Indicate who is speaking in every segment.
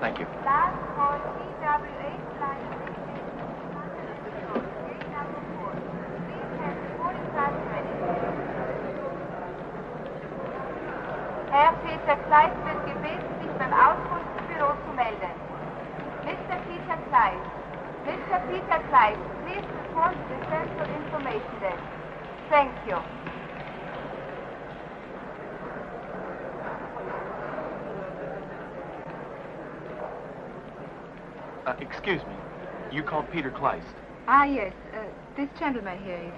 Speaker 1: Thank you.
Speaker 2: Last call, TWH line 6. Gate number 4. Please have the boarding pass ready. Herr Peter Kleist wird gebeten, sich beim Auskunftsbüro zu melden. Mr. Peter Kleist. Mr. Peter Kleist, please report to the Central Information Desk. Thank you.
Speaker 1: Excuse me. You called Peter Kleist.
Speaker 2: Ah, yes. This gentleman here is...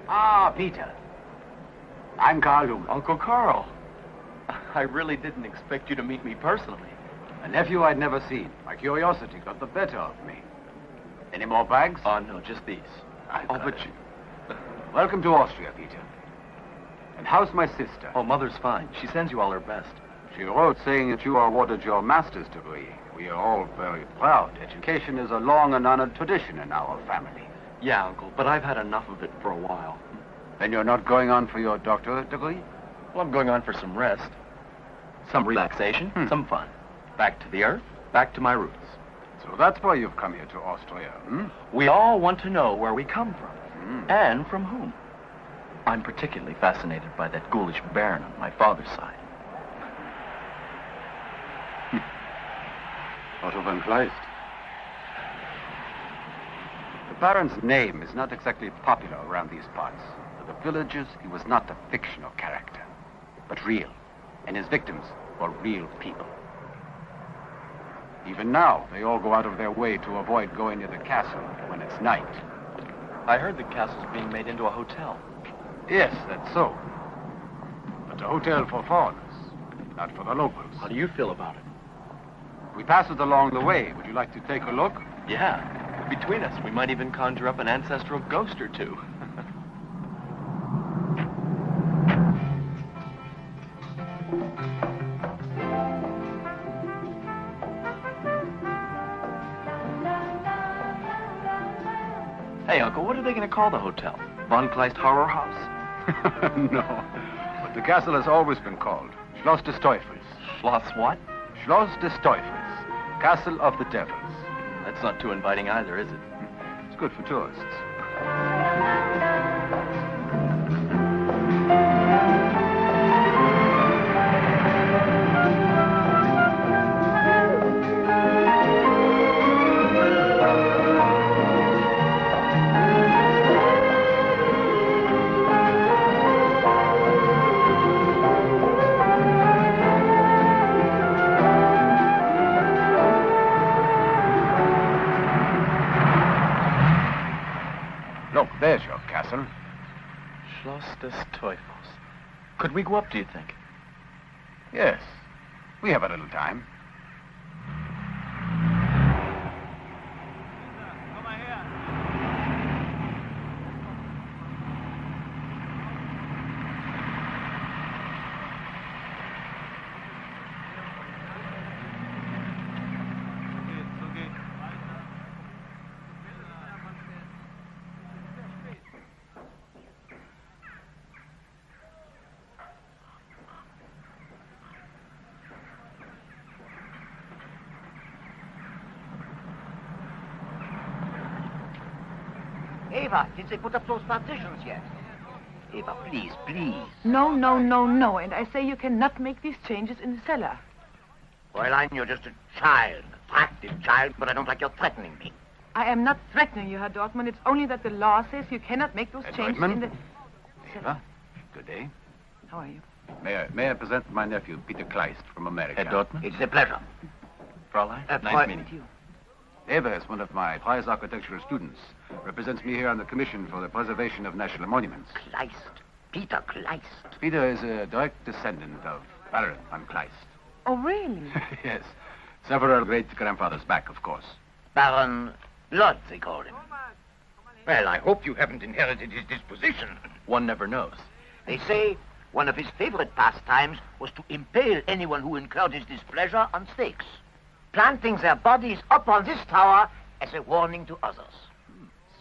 Speaker 3: Ah, Peter. I'm Carl Luger.
Speaker 1: Uncle Carl. I really didn't expect you to meet me personally.
Speaker 3: A nephew I'd never seen. My curiosity got the better of me. Any more bags?
Speaker 1: Oh, no, just these. But you...
Speaker 3: Welcome to Austria, Peter. And how's my sister?
Speaker 1: Oh, Mother's fine. She sends you all her best.
Speaker 3: She wrote saying that you awarded your master's degree. We are all very proud. Education is a long and honored tradition in our family.
Speaker 1: Yeah, Uncle, but I've had enough of it for a while.
Speaker 3: Then you're not going on for your doctorate degree?
Speaker 1: Well, I'm going on for some rest. Some relaxation, some fun. Back to the earth, back to my roots.
Speaker 3: So that's why you've come here to Austria, hmm?
Speaker 1: We all want to know where we come from, and from whom. I'm particularly fascinated by that ghoulish baron on my father's side.
Speaker 3: Otto von Kleist. The Baron's name is not exactly popular around these parts. To the villagers, he was not a fictional character, but real. And his victims were real people. Even now, they all go out of their way to avoid going near the castle when it's night.
Speaker 1: I heard the castle's being made into a hotel.
Speaker 3: Yes, that's so. But a hotel for foreigners, not for the locals.
Speaker 1: How do you feel about it?
Speaker 3: We pass it along the way. Would you like to take a look?
Speaker 1: Yeah. Between us, we might even conjure up an ancestral ghost or two. Hey, Uncle, what are they going to call the hotel? Von Kleist Horror House?
Speaker 3: No. But the castle has always been called Schloss des Teufels.
Speaker 1: Schloss what?
Speaker 3: Schloss des Teufels. Castle of the Devils.
Speaker 1: That's not too inviting either, is it?
Speaker 3: It's good for tourists. Look, there's your castle.
Speaker 1: Schloss des Teufels. Could we go up, do you think?
Speaker 3: Yes. We have a little time.
Speaker 4: Eva, did they put up those partitions yet? Eva, please, please.
Speaker 5: No, no, no, no. And I say you cannot make these changes in the cellar.
Speaker 4: Fräulein, you're just a child, attractive child, but I don't like your threatening me.
Speaker 5: I am not threatening you, Herr Dortmund. It's only that the law says you cannot make those
Speaker 3: Herr
Speaker 5: changes
Speaker 3: Dortmund?
Speaker 5: in the...
Speaker 3: Eva, good day.
Speaker 5: How are you?
Speaker 3: May I present my nephew, Peter Kleist, from America.
Speaker 1: Herr Dortmund?
Speaker 4: It's a pleasure.
Speaker 1: Fräulein? Nice
Speaker 4: Frau-
Speaker 1: meeting you.
Speaker 3: Eva is one of my prize architectural students. Represents me here on the Commission for the Preservation of National Monuments.
Speaker 4: Kleist. Peter Kleist.
Speaker 3: Peter is a direct descendant of Baron von Kleist.
Speaker 5: Oh, really?
Speaker 3: Yes. Several great-grandfathers back, of course.
Speaker 4: Baron Blood, they call him. Well, I hope you haven't inherited his disposition.
Speaker 1: One never knows.
Speaker 4: They say one of his favorite pastimes was to impale anyone who incurred his displeasure on stakes, planting their bodies up on this tower as a warning to others.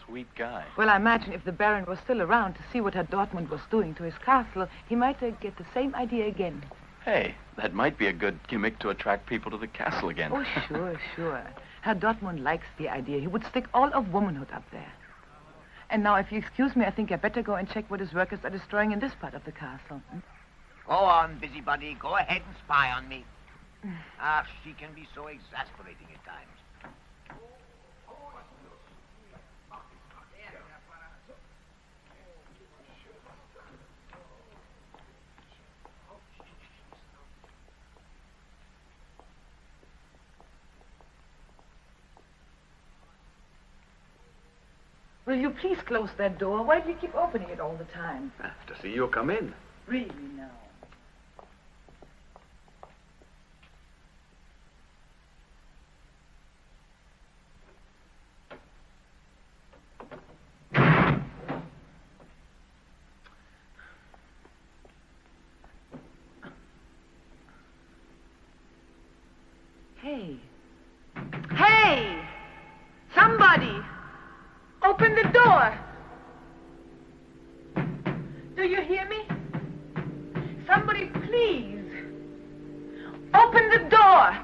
Speaker 1: Sweet guy.
Speaker 5: Well, I imagine if the Baron was still around to see what Herr Dortmund was doing to his castle, he might get the same idea again.
Speaker 1: Hey, that might be a good gimmick to attract people to the castle again.
Speaker 5: Oh, sure, sure. Herr Dortmund likes the idea. He would stick all of womanhood up there. And now, if you excuse me, I think I'd better go and check what his workers are destroying in this part of the castle.
Speaker 4: Go on, busybody. Go ahead and spy on me. Ah, she can be so exasperating at times.
Speaker 5: Will you please close that door? Why do you keep opening it all the time?
Speaker 3: To see you come in.
Speaker 5: Really, now. Hey. Hey! Somebody! Open the door! Do you hear me? Somebody, please! Open the door!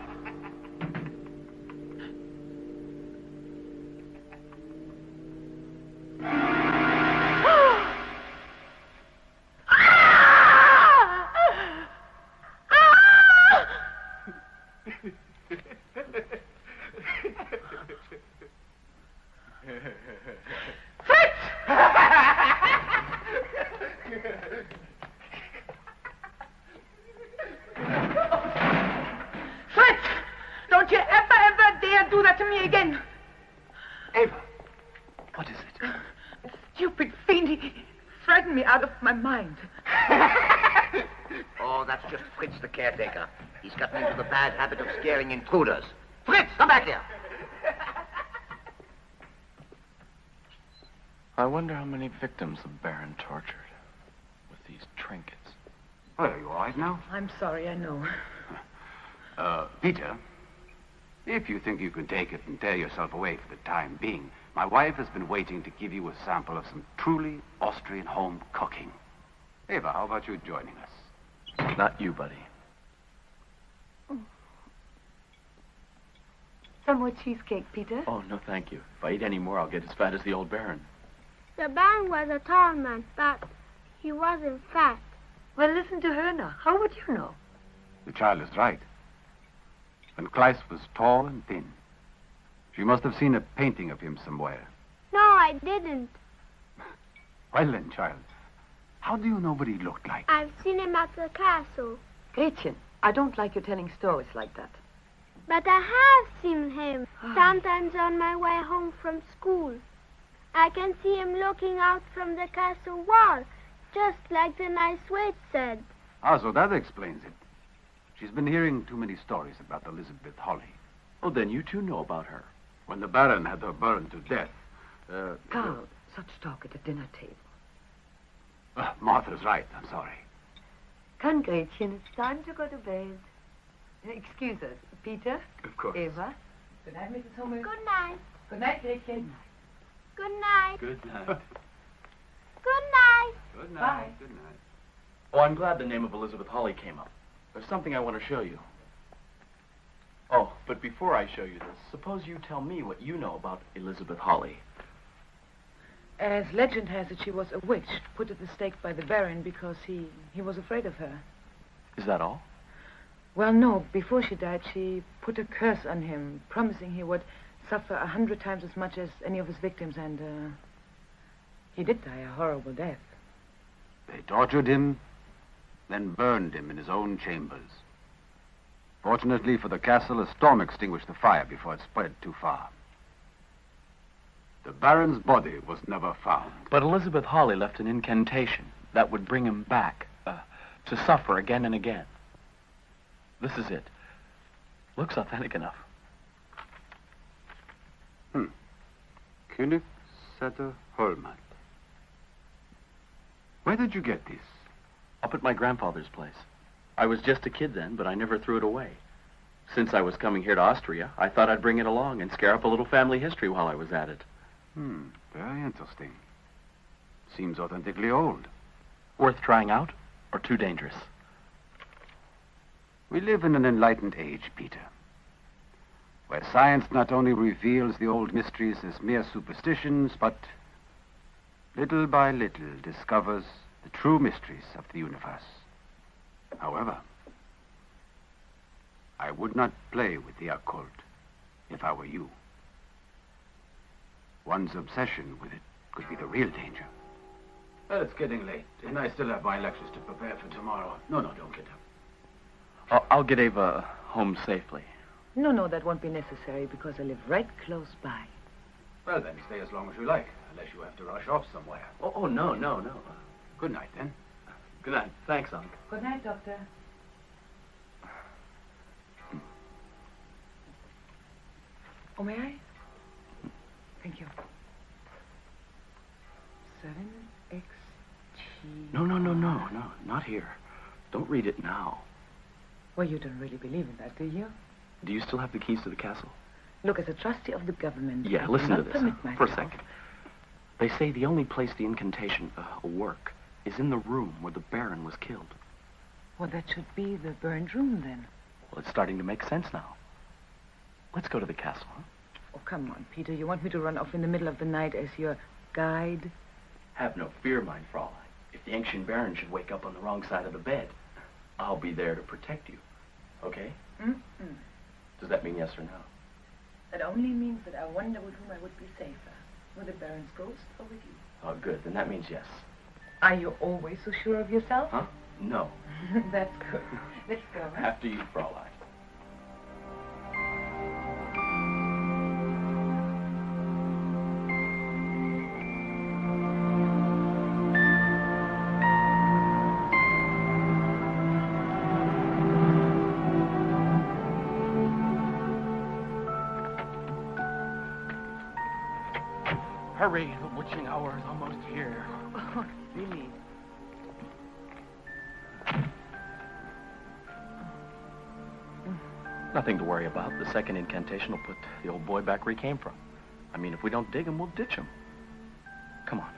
Speaker 5: Fritz! Don't you ever dare do that to me again!
Speaker 3: Ava, what is it?
Speaker 5: Stupid fiend, he frightened me out of my mind.
Speaker 4: Oh, that's just Fritz the caretaker. He's gotten into the bad habit of scaring intruders. Fritz, come back here!
Speaker 1: I wonder how many victims the Baron tortured with these trinkets.
Speaker 3: Well, are you all right now?
Speaker 5: I'm sorry, I know.
Speaker 3: Peter, if you think you can take it and tear yourself away for the time being, my wife has been waiting to give you a sample of some truly Austrian home cooking. Ava, how about you joining us?
Speaker 1: Not you, buddy.
Speaker 5: Some more cheesecake, Peter.
Speaker 1: Oh, no, thank you. If I eat any more, I'll get as fat as the old Baron.
Speaker 6: The Baron was a tall man, but he wasn't fat.
Speaker 5: Well, listen to her now. How would you know?
Speaker 3: The child is right. When Kleist was tall and thin, she must have seen a painting of him somewhere.
Speaker 6: No, I didn't.
Speaker 3: Well then, child, how do you know what he looked like?
Speaker 6: I've seen him at the castle.
Speaker 5: Gretchen, I don't like you telling stories like that.
Speaker 6: But I have seen him sometimes on my way home from school. I can see him looking out from the castle wall, just like the nice wait said.
Speaker 3: Ah, so that explains it. She's been hearing too many stories about Elizabeth Holly.
Speaker 1: Oh, then you two know about her.
Speaker 3: When the Baron had her burned to death.
Speaker 5: Carl, such talk at a dinner table.
Speaker 3: Martha's right, I'm sorry.
Speaker 5: Come, Gretchen, it's time to go to bed. Excuse us. Peter?
Speaker 3: Of course.
Speaker 5: Eva? Good night, Mrs. Homer.
Speaker 6: Good night.
Speaker 5: Good night, Gretchen.
Speaker 6: Good night.
Speaker 1: Good night.
Speaker 6: Good night.
Speaker 3: Good night.
Speaker 5: Bye.
Speaker 3: Good night.
Speaker 1: Oh, I'm glad the name of Elizabeth Holly came up. There's something I want to show you. Oh, but before I show you this, suppose you tell me what you know about Elizabeth Holly.
Speaker 5: As legend has it, she was a witch put at the stake by the Baron because he was afraid of her.
Speaker 1: Is that all?
Speaker 5: Well, no. Before she died, she put a curse on him, promising he would suffer 100 times as much as any of his victims, and he did die a horrible death.
Speaker 3: They tortured him, then burned him in his own chambers. Fortunately for the castle, a storm extinguished the fire before it spread too far. The Baron's body was never found.
Speaker 1: But Elizabeth Holly left an incantation that would bring him back to suffer again and again. This is it. Looks authentic enough.
Speaker 3: König Seder Holmat. Where did you get this?
Speaker 1: Up at my grandfather's place. I was just a kid then, but I never threw it away. Since I was coming here to Austria, I thought I'd bring it along and scare up a little family history while I was at it.
Speaker 3: Very interesting. Seems authentically old.
Speaker 1: Worth trying out, or too dangerous?
Speaker 3: We live in an enlightened age, Peter, where science not only reveals the old mysteries as mere superstitions, but little by little discovers the true mysteries of the universe. However, I would not play with the occult if I were you. One's obsession with it could be the real danger. Well, it's getting late, and I still have my lectures to prepare for tomorrow. No, don't get up.
Speaker 1: I'll get Ava home safely.
Speaker 5: No, that won't be necessary because I live right close by.
Speaker 3: Well, then, stay as long as you like, unless you have to rush off somewhere.
Speaker 1: Oh, no.
Speaker 3: Good night, then.
Speaker 1: Good night. Thanks, Unc.
Speaker 5: Good night, Doctor. Oh, may I? Thank you. 7XG.
Speaker 1: No, not here. Don't read it now.
Speaker 5: Well, you don't really believe in that, do you?
Speaker 1: Do you still have the keys to the castle?
Speaker 5: Look, as a trustee of the government,
Speaker 1: Yeah,
Speaker 5: I
Speaker 1: listen to
Speaker 5: cannot
Speaker 1: this
Speaker 5: permit
Speaker 1: for a
Speaker 5: myself-
Speaker 1: second. They say the only place the incantation will work is in the room where the Baron was killed.
Speaker 5: Well, that should be the burned room, then.
Speaker 1: Well, it's starting to make sense now. Let's go to the castle, huh?
Speaker 5: Oh, come on, Peter. You want me to run off in the middle of the night as your guide?
Speaker 1: Have no fear, mein Fräulein. If the ancient Baron should wake up on the wrong side of the bed, I'll be there to protect you. Okay?
Speaker 5: Mm-hmm.
Speaker 1: Does that mean yes or no?
Speaker 5: That only means that I wonder with whom I would be safer. With the Baron's ghost or with you?
Speaker 1: Oh, good. Then that means yes.
Speaker 5: Are you always so sure of yourself?
Speaker 1: Huh? No.
Speaker 5: That's good. Let's go. Huh?
Speaker 1: After you, Fräulein. Hurry, the witching hour is almost here.
Speaker 5: Oh, really?
Speaker 1: Nothing to worry about. The second incantation will put the old boy back where he came from. I mean, if we don't dig him, we'll ditch him. Come on.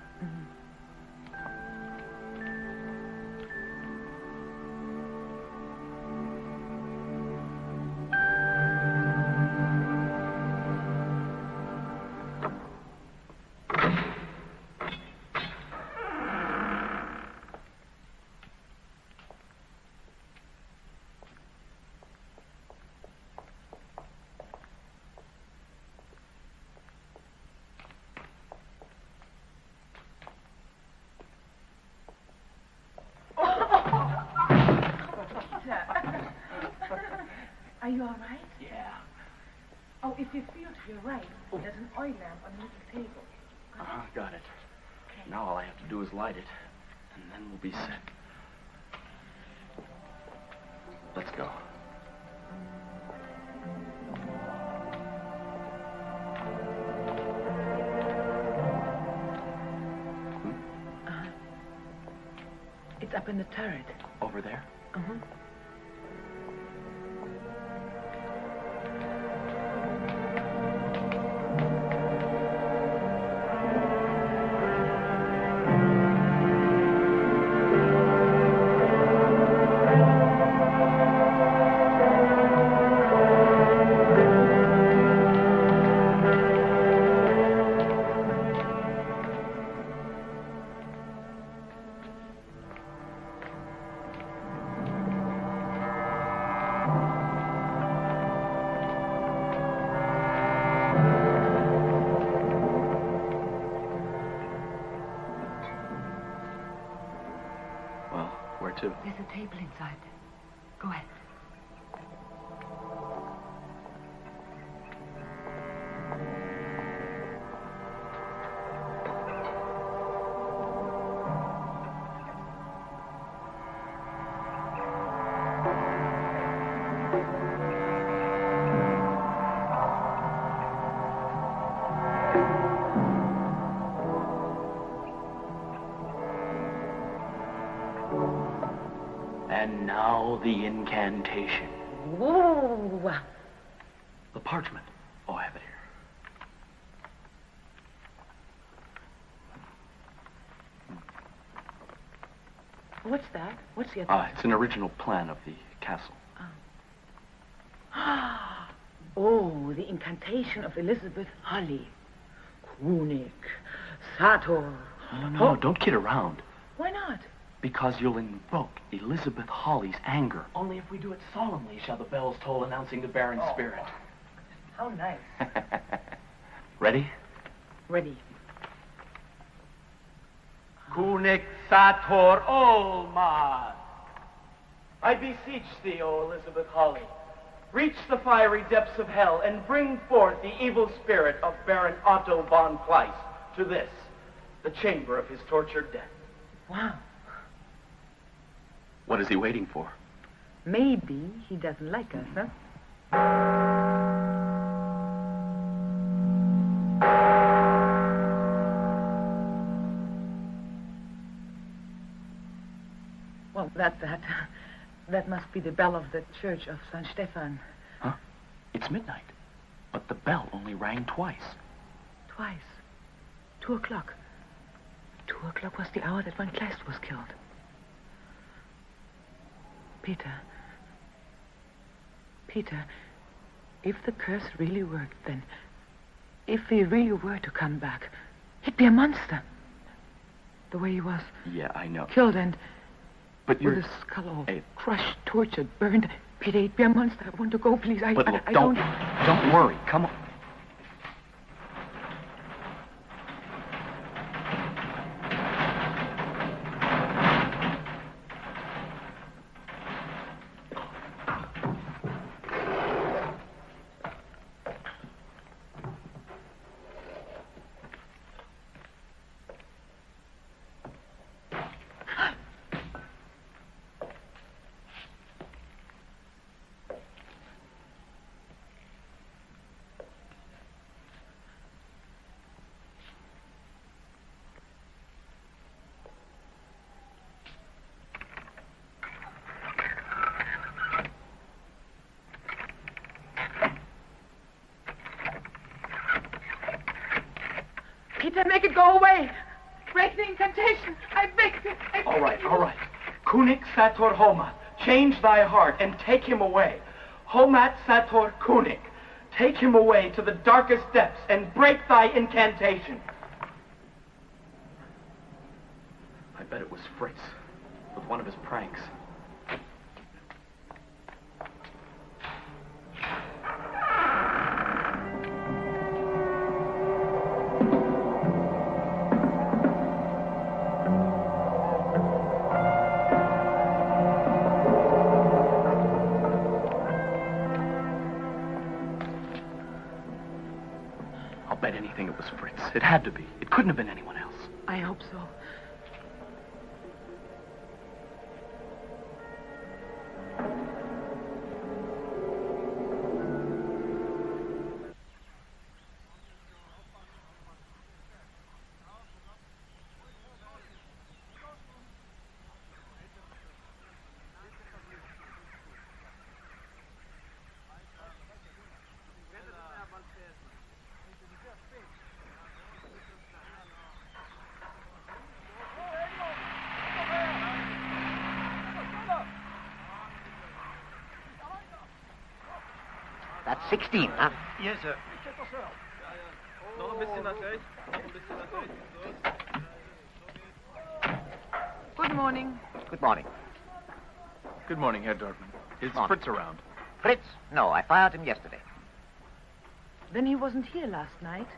Speaker 5: Are you all right?
Speaker 1: Yeah.
Speaker 5: Oh, if you feel to your right, there's an oil lamp on the little table.
Speaker 1: Got it. Now all I have to do is light it, and then we'll be set. Let's go.
Speaker 5: It's up in the turret.
Speaker 1: Over there?
Speaker 5: Uh-huh.
Speaker 1: Where to?
Speaker 5: There's a table inside. Go ahead.
Speaker 1: And now the incantation.
Speaker 5: Whoa!
Speaker 1: The parchment. Oh, I have it here.
Speaker 5: What's that? What's the other?
Speaker 1: It's an original plan of the castle.
Speaker 5: Oh. Oh, the incantation of Elizabeth Holly. Kunik, Sator.
Speaker 1: No, don't kid around.
Speaker 5: Why not?
Speaker 1: Because you'll invoke Elizabeth Holly's anger. Only if we do it solemnly shall the bells toll announcing the Baron's spirit.
Speaker 5: How nice.
Speaker 1: Ready?
Speaker 5: Ready.
Speaker 1: Kunik Sator Olma. I beseech thee, O Elizabeth Holly, reach the fiery depths of hell and bring forth the evil spirit of Baron Otto von Kleist to this, the chamber of his tortured death.
Speaker 5: Wow.
Speaker 1: What is he waiting for?
Speaker 5: Maybe he doesn't like us, huh? Well, that must be the bell of the church of San Stefan.
Speaker 1: Huh? It's midnight, but the bell only rang twice.
Speaker 5: Twice. 2 o'clock. 2 o'clock was the hour that Von Kleist was killed. Peter, if the curse really worked, then if he really were to come back, he'd be a monster. The way he was.
Speaker 1: Yeah, I know.
Speaker 5: Killed and
Speaker 1: But
Speaker 5: with
Speaker 1: you're...
Speaker 5: his skull all
Speaker 1: Hey.
Speaker 5: crushed, tortured, burned. Peter, he'd be a monster. I want to go, please.
Speaker 1: But look,
Speaker 5: I
Speaker 1: don't worry. Come on.
Speaker 5: Peter, make it go away. Break the incantation. I beg you.
Speaker 1: All right. Kunik Sator Homat, change thy heart and take him away. Homat Sator Kunik, take him away to the darkest depths and break thy incantation. I bet it was Fritz with one of his pranks. I'll bet anything it was Fritz. It had to be. It couldn't have been anyone else.
Speaker 5: I hope so.
Speaker 4: That's 16, huh?
Speaker 7: Yes, sir.
Speaker 5: Good morning.
Speaker 4: Good morning.
Speaker 7: Good morning, Herr Dortmund. Is
Speaker 4: Morning.
Speaker 7: Fritz around?
Speaker 4: Fritz? No, I fired him yesterday.
Speaker 5: Then he wasn't here last night.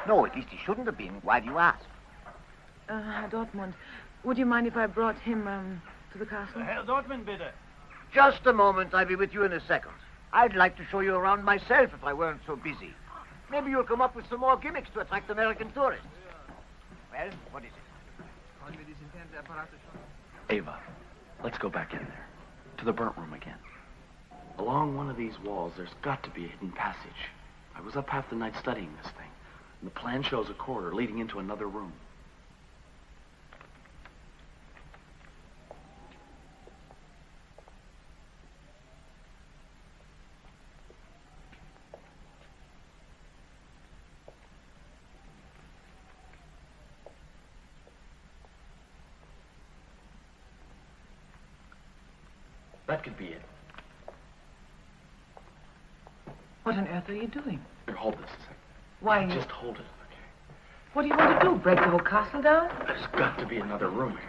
Speaker 4: No, at least he shouldn't have been. Why do you ask?
Speaker 5: Herr Dortmund, would you mind if I brought him to the castle?
Speaker 7: Herr Dortmund, bitte.
Speaker 4: Just a moment. I'll be with you in a second. I'd like to show you around myself if I weren't so busy. Maybe you'll come up with some more gimmicks to attract American tourists. Well, what is it?
Speaker 1: Ava, let's go back in there. To the burnt room again. Along one of these walls, there's got to be a hidden passage. I was up half the night studying this thing, and the plan shows a corridor leading into another room. That could be it.
Speaker 5: What on earth are you doing?
Speaker 7: Here, hold this a second.
Speaker 5: Why?
Speaker 7: Just hold it, okay?
Speaker 5: What do you want to do? Break the whole castle down?
Speaker 7: There's got to be another room here.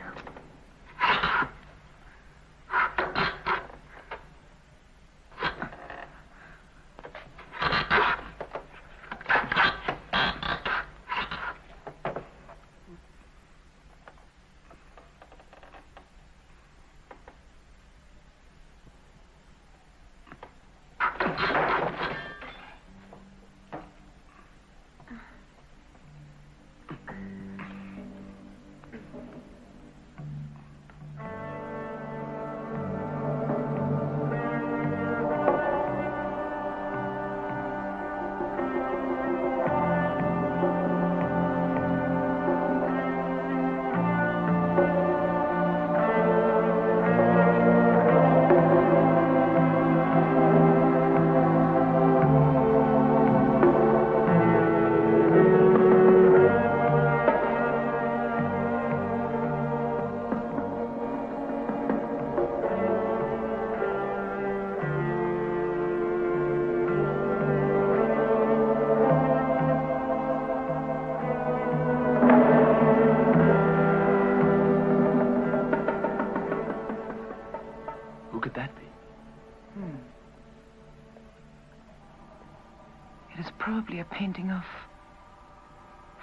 Speaker 5: Probably a painting of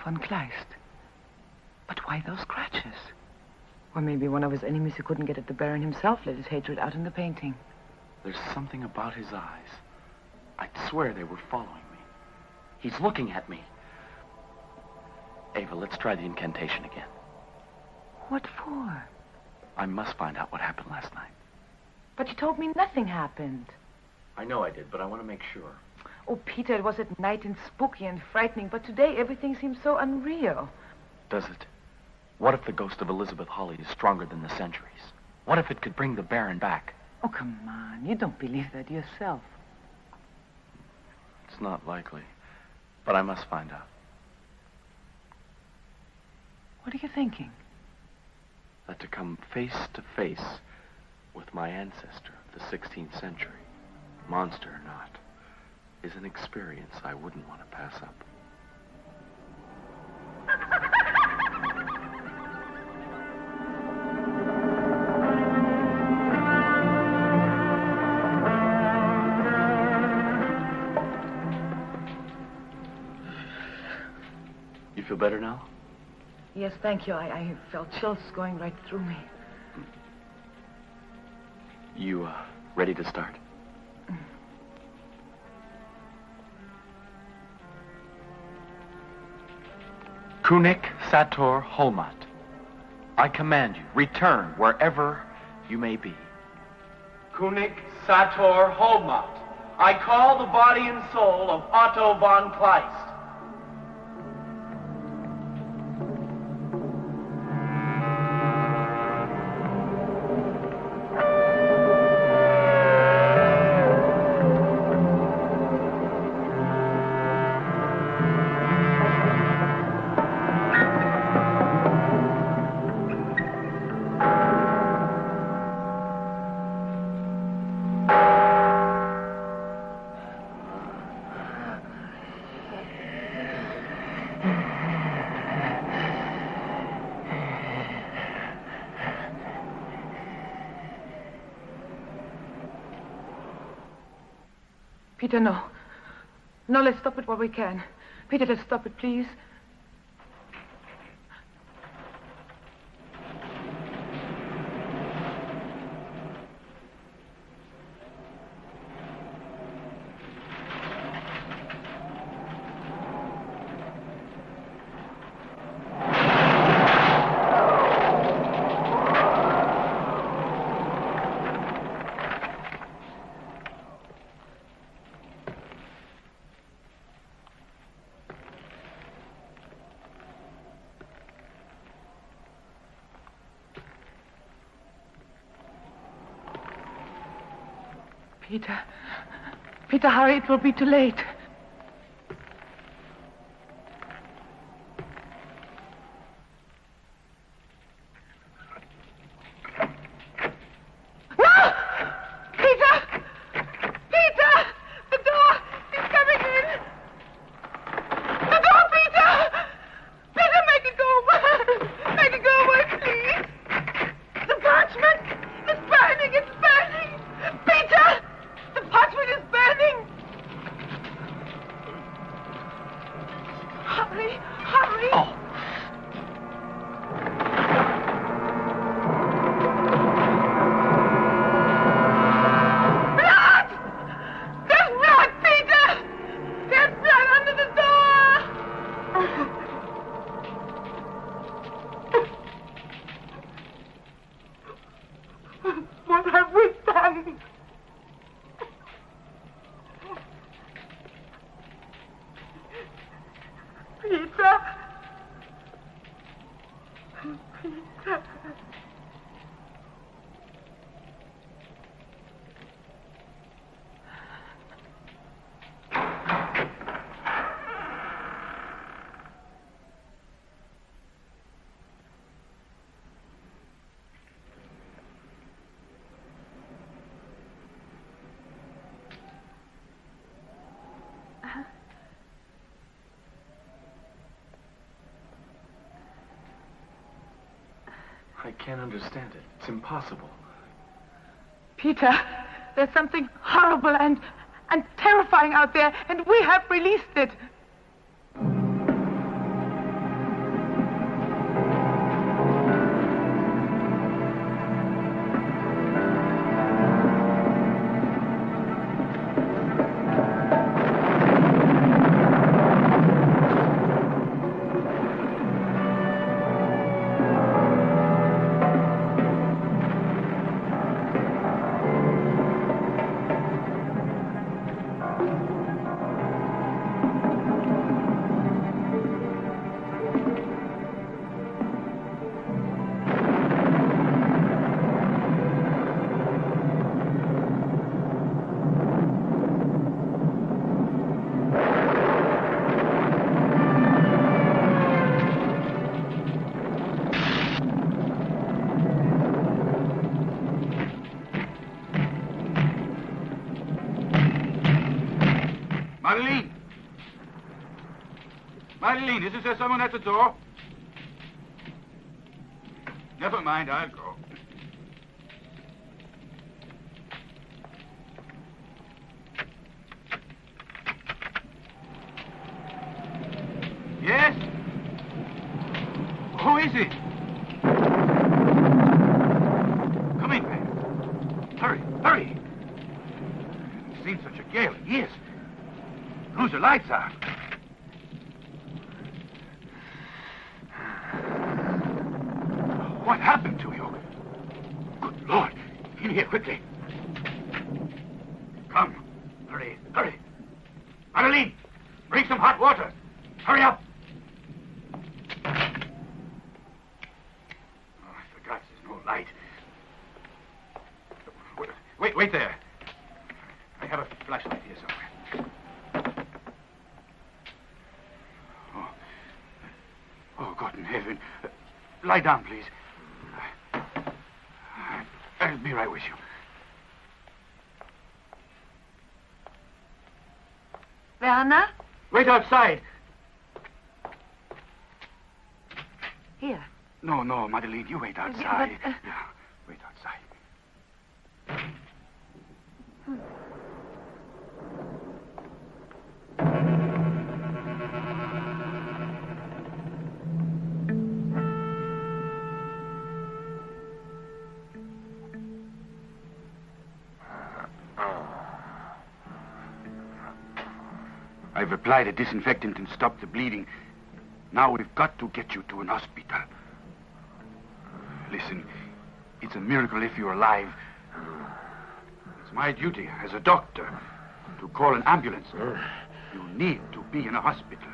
Speaker 5: von Kleist. But why those scratches? Or maybe one of his enemies who couldn't get at the Baron himself let his hatred out in the painting.
Speaker 7: There's something about his eyes. I'd swear they were following me. He's looking at me. Ava, let's try the incantation again.
Speaker 5: What for?
Speaker 7: I must find out what happened last night.
Speaker 5: But you told me nothing happened.
Speaker 7: I know I did, but I want to make sure.
Speaker 5: Oh, Peter, it was at night and spooky and frightening, but today everything seems so unreal.
Speaker 7: Does it? What if the ghost of Elizabeth Holly is stronger than the centuries? What if it could bring the Baron back?
Speaker 5: Oh, come on. You don't believe that yourself.
Speaker 7: It's not likely, but I must find out.
Speaker 5: What are you thinking?
Speaker 7: That to come face to face with my ancestor of the 16th century, monster or not, is an experience I wouldn't want to pass up. You feel better now?
Speaker 5: Yes, thank you. I felt chills going right through me.
Speaker 7: You, ready to start? Kunik Sator Holmat, I command you, return wherever you may be.
Speaker 1: Kunik Sator Holmat, I call the body and soul of Otto von Kleist.
Speaker 5: Peter, no. No, let's stop it while we can. Peter, let's stop it, please. Peter, hurry, it will be too late. No! Peter! Peter! The door is
Speaker 7: I can't understand it. It's impossible.
Speaker 5: Peter, there's something horrible and terrifying out there, and we have released it.
Speaker 3: Madeline! Madeline, isn't there someone at the door? Never mind, I'll go. Yes? Who is it? Come in, man. Hurry, hurry. I haven't seen such a gale in years. Whose the lights are? What happened to you? Good Lord. In here quickly. Come. Hurry, hurry. Madeline, bring some hot water. Hurry up. Oh, I forgot there's no light. Wait there. I have a flashlight here somewhere. Oh, God in heaven. Lie down, please. I'll be right with you.
Speaker 5: Werner?
Speaker 1: Wait outside.
Speaker 5: Here.
Speaker 3: No, Madeline, you wait outside.
Speaker 5: But,
Speaker 3: Yeah, wait outside. I've applied a disinfectant and stopped the bleeding. Now we've got to get you to an hospital. Listen, it's a miracle if you're alive. It's my duty as a doctor to call an ambulance. You need to be in a hospital.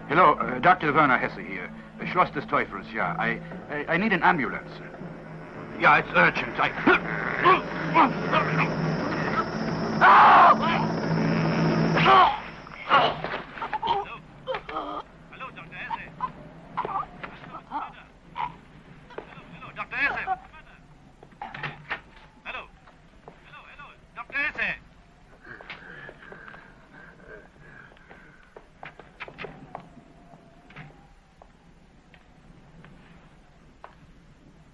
Speaker 3: Hello, Dr. Werner Hesse here. Schloss des Teufels, yeah. I need an ambulance. Yeah, it's urgent.
Speaker 8: Hello, Dr. Hesse. Hello, Dr. Hesse. Hello, Dr. Hesse.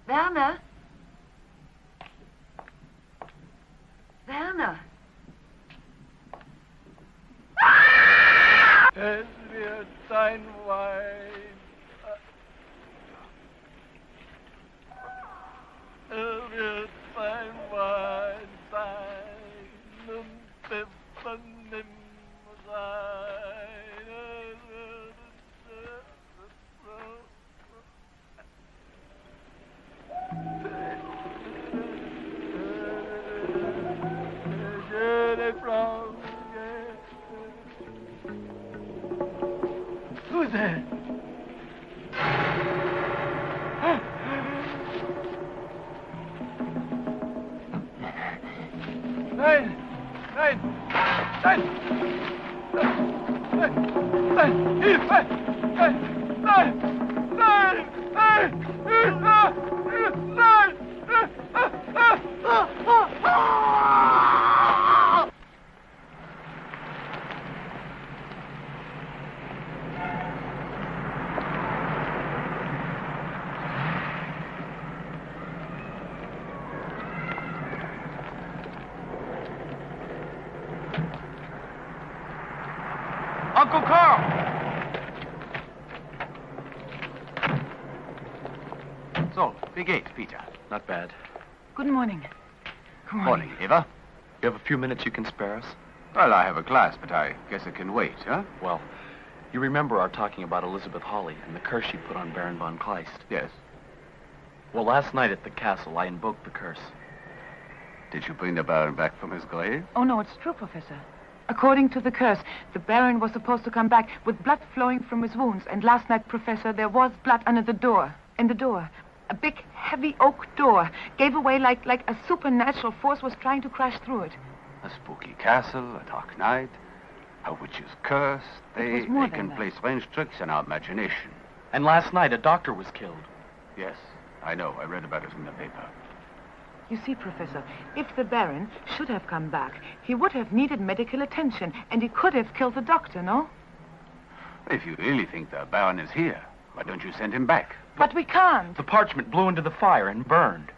Speaker 5: Werner? Werner?
Speaker 1: Es wird sein Wein. Es wird sein Wein sein und befangen sein. Who's there? Nein! Nein! Nein! Nein! Nein! Hilfe! Nein! Nein! Nein! Nein! Hilfe! Nein!
Speaker 3: Uncle Carl! So, wie geht's, Peter?
Speaker 7: Not bad.
Speaker 5: Good morning. Good morning.
Speaker 3: Morning, Eva.
Speaker 7: You have a few minutes you can spare us?
Speaker 3: Well, I have a class, but I guess it can wait, huh?
Speaker 7: Well, you remember our talking about Elizabeth Hawley and the curse she put on Baron von Kleist?
Speaker 3: Yes.
Speaker 7: Well, last night at the castle, I invoked the curse.
Speaker 3: Did you bring the Baron back from his grave?
Speaker 5: Oh, no, it's true, Professor. According to the curse, the Baron was supposed to come back with blood flowing from his wounds. And last night, Professor, there was blood under the door. And the door, a big, heavy oak door, gave away like a supernatural force was trying to crash through it.
Speaker 3: A spooky castle, a dark night, a witch's curse.
Speaker 5: It was more
Speaker 3: They
Speaker 5: than
Speaker 3: can
Speaker 5: that.
Speaker 3: play strange tricks on our imagination.
Speaker 7: And last night, a doctor was killed.
Speaker 3: Yes, I know. I read about it in the paper.
Speaker 5: You see, Professor, if the Baron should have come back, he would have needed medical attention, and he could have killed the doctor, no?
Speaker 3: If you really think the Baron is here, why don't you send him back?
Speaker 5: But we can't.
Speaker 7: The parchment blew into the fire and burned.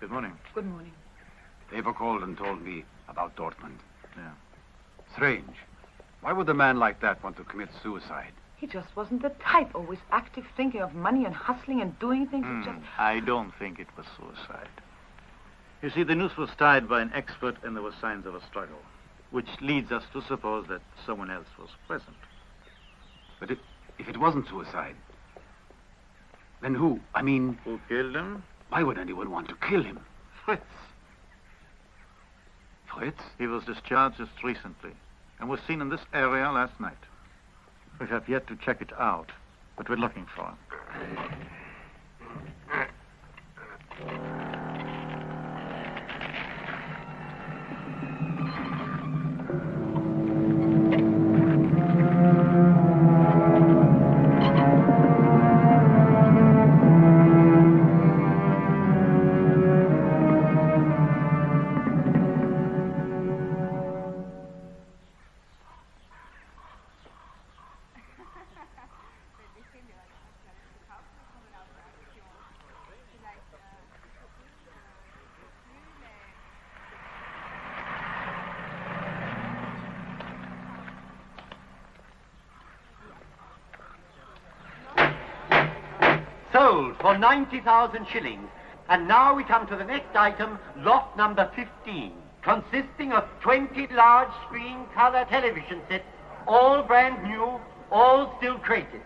Speaker 8: Good morning.
Speaker 5: Good morning.
Speaker 3: Eva called and told me about Dortmund.
Speaker 8: Yeah.
Speaker 3: Strange. Why would a man like that want to commit suicide?
Speaker 5: He just wasn't the type, always active, thinking of money and hustling and doing things. It just...
Speaker 8: I don't think it was suicide. You see, the noose was tied by an expert and there were signs of a struggle, which leads us to suppose that someone else was present.
Speaker 3: But if it wasn't suicide, then who? I mean...
Speaker 8: Who killed him?
Speaker 3: Why would anyone want to kill him?
Speaker 8: Fritz.
Speaker 3: Fritz?
Speaker 8: He was discharged just recently and was seen in this area last night. We have yet to check it out, but we're looking for him.
Speaker 9: Sold for 90,000 shillings. And now we come to the next item, lot number 15, consisting of 20 large screen color television sets, all brand new, all still crated.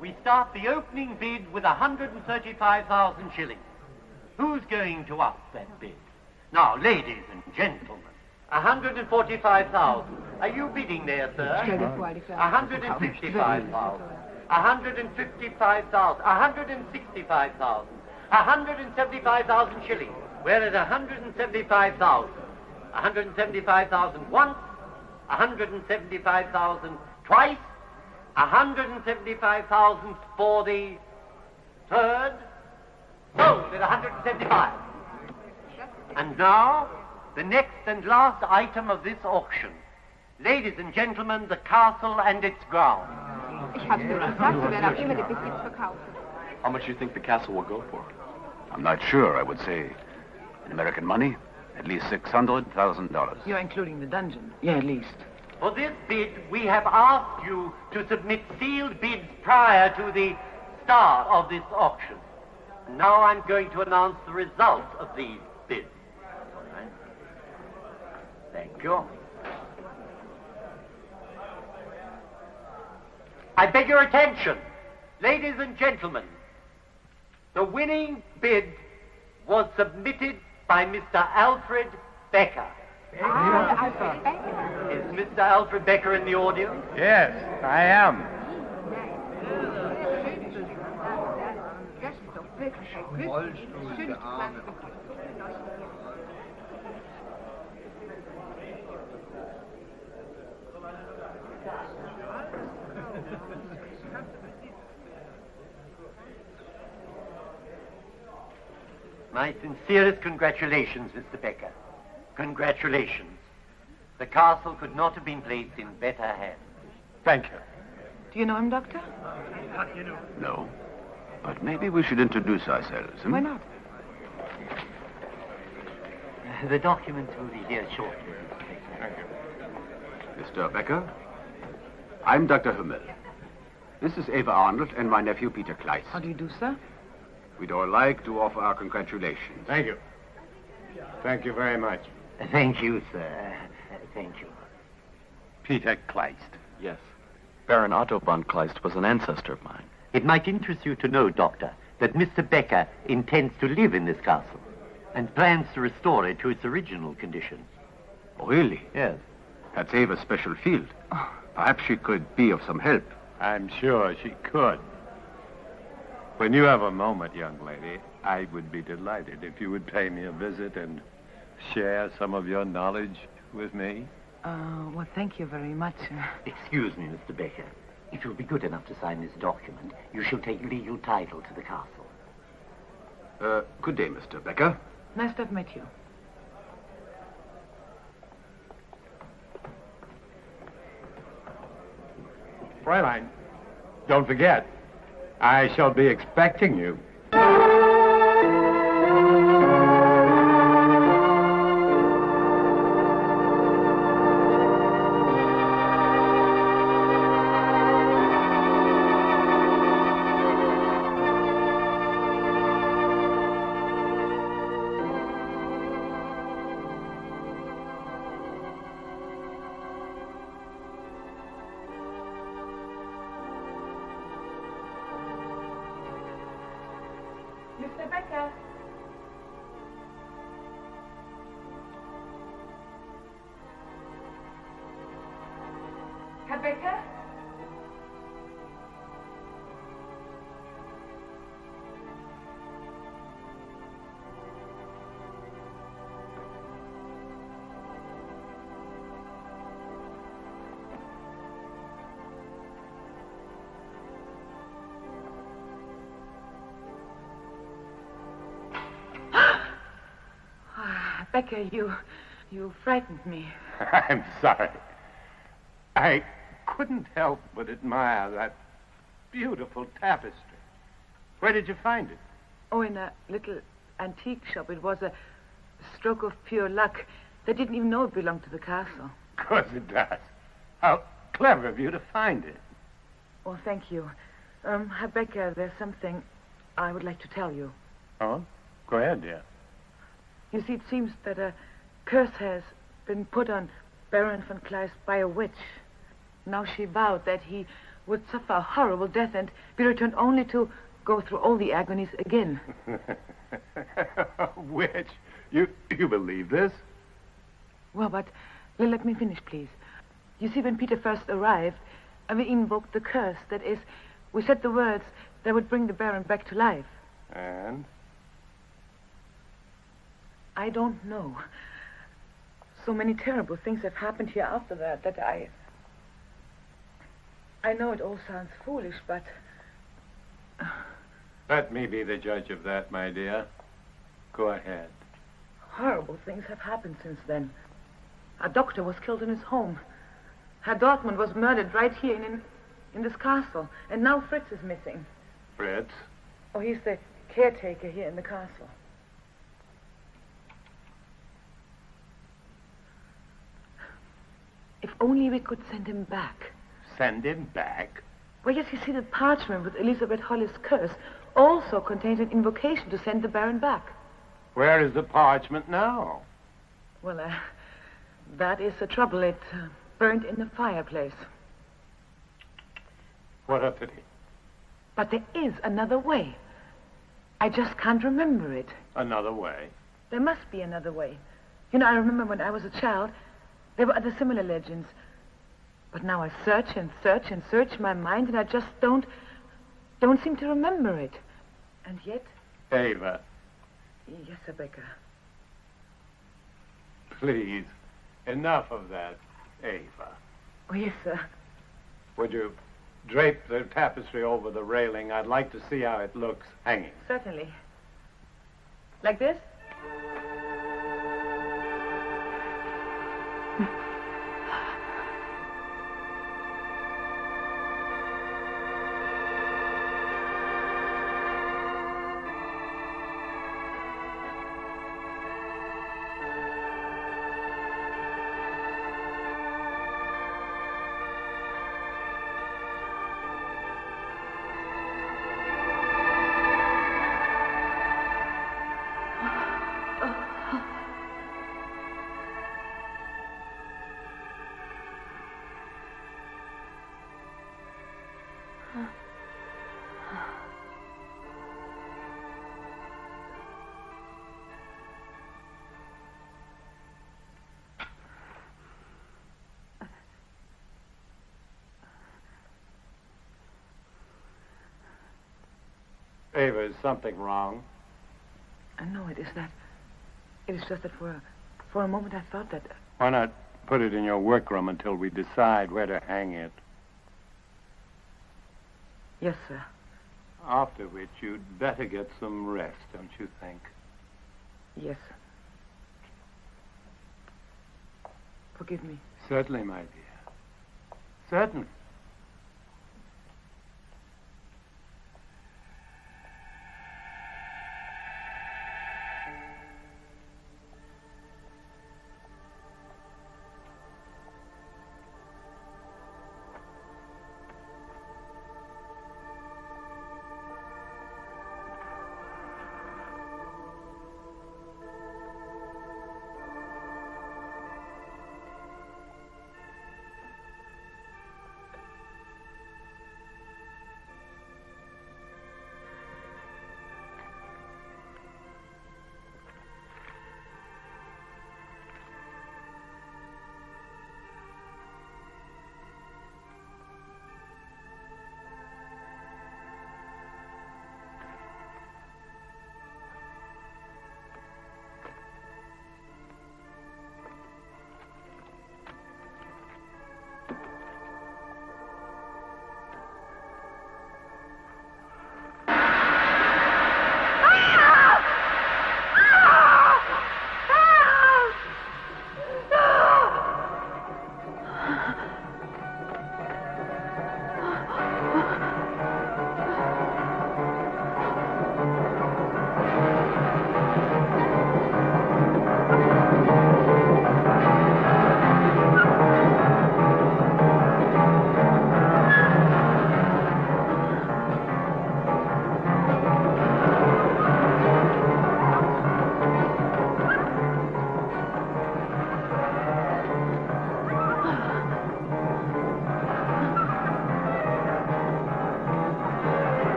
Speaker 9: We start the opening bid with 135,000 shillings. Who's going to up that bid? Now, ladies and gentlemen, 145,000. Are you bidding there, sir? 155,000. 155,000. 165,000. 175,000 shillings. We're at 175,000. 175,000 once. 175,000 twice. 175,000 for the third. Sold at 175. And now, the next and last item of this auction. Ladies and gentlemen, the castle and its grounds.
Speaker 2: Ich hab's dir gesagt, wir werden auch immer den Besitz verkaufen.
Speaker 7: How much do you think the castle will go for?
Speaker 3: I'm not sure. I would say, in American money, at least $600,000.
Speaker 5: You're including the dungeon. Yeah, at least.
Speaker 9: For this bid, we have asked you to submit sealed bids prior to the start of this auction. Now I'm going to announce the result of these bids. All right. Thank you. I beg your attention, ladies and gentlemen. The winning bid was submitted by Mr. Alfred Becker.
Speaker 2: Alfred Becker.
Speaker 9: Is Mr. Alfred Becker in the audience?
Speaker 10: Yes, I am.
Speaker 2: Das ist doch wirklich ein Glück. Schönes Pflanzen.
Speaker 9: My sincerest congratulations, Mr. Becker. Congratulations. The castle could not have been placed in better hands.
Speaker 10: Thank you.
Speaker 5: Do you know him, Doctor?
Speaker 3: No. But maybe we should introduce ourselves.
Speaker 5: Why not?
Speaker 9: The documents will be here shortly.
Speaker 10: Thank you.
Speaker 3: Mr. Becker, I'm Dr. Hummel. This is Eva Arnold and my nephew Peter Kleiss.
Speaker 5: How do you do, sir?
Speaker 3: We'd all like to offer our congratulations.
Speaker 10: Thank you. Thank you very much.
Speaker 9: Thank you, sir. Thank you.
Speaker 10: Peter Kleist.
Speaker 7: Yes. Baron Otto von Kleist was an ancestor of mine.
Speaker 9: It might interest you to know, Doctor, that Mr. Becker intends to live in this castle and plans to restore it to its original condition.
Speaker 3: Oh, really?
Speaker 9: Yes.
Speaker 3: That's Eva's special field. Perhaps she could be of some help.
Speaker 10: I'm sure she could. When you have a moment, young lady, I would be delighted if you would pay me a visit and share some of your knowledge with me.
Speaker 5: Well, thank you very much.
Speaker 9: Excuse me, Mr. Becker. If you'll be good enough to sign this document, you shall take legal title to the castle.
Speaker 3: Good day, Mr. Becker.
Speaker 5: Nice to have met you.
Speaker 10: Fräulein, don't forget, I shall be expecting you.
Speaker 5: Becker? Becker, you frightened me.
Speaker 10: I'm sorry. I couldn't help but admire that beautiful tapestry. Where did you find it?
Speaker 5: Oh, in a little antique shop. It was a stroke of pure luck. They didn't even know it belonged to the castle.
Speaker 10: Of course it does. How clever of you to find it.
Speaker 5: Oh, thank you. Herr Becker, there's something I would like to tell you.
Speaker 10: Oh? Go ahead, dear.
Speaker 5: You see, it seems that a curse has been put on Baron von Kleist by a witch. Now she vowed that he would suffer a horrible death and be returned only to go through all the agonies again.
Speaker 10: Witch? You believe this?
Speaker 5: Well, but let me finish, please. You see, when Peter first arrived, we invoked the curse. That is, we said the words that would bring the Baron back to life.
Speaker 10: And?
Speaker 5: I don't know. So many terrible things have happened here after that I know it all sounds foolish, but...
Speaker 10: Let me be the judge of that, my dear. Go ahead.
Speaker 5: Horrible things have happened since then. A doctor was killed in his home. Herr Dortmund was murdered right here in this castle. And now Fritz is missing.
Speaker 10: Fritz?
Speaker 5: Oh, he's the caretaker here in the castle. If only we could send him back.
Speaker 10: Send him back?
Speaker 5: Well, yes, you see, the parchment with Elizabeth Holly's curse also contains an invocation to send the Baron back.
Speaker 10: Where is the parchment now?
Speaker 5: Well, that is the trouble. It burned in the fireplace.
Speaker 10: What a pity.
Speaker 5: But there is another way. I just can't remember it.
Speaker 10: Another way?
Speaker 5: There must be another way. You know, I remember when I was a child, there were other similar legends. But now I search and search and search my mind, and I just don't seem to remember it. And yet...
Speaker 10: Ava.
Speaker 5: Yes, Sir Becker.
Speaker 10: Please, enough of that, Ava.
Speaker 5: Oh, yes, sir.
Speaker 10: Would you drape the tapestry over the railing? I'd like to see how it looks hanging.
Speaker 5: Certainly. Like this?
Speaker 10: Ava, is something wrong?
Speaker 5: No, it is that. It is just that for a moment I thought that...
Speaker 10: Why not put it in your workroom until we decide where to hang it?
Speaker 5: Yes, sir.
Speaker 10: After which you'd better get some rest, don't you think?
Speaker 5: Yes. Forgive me.
Speaker 10: Certainly, my dear. Certainly.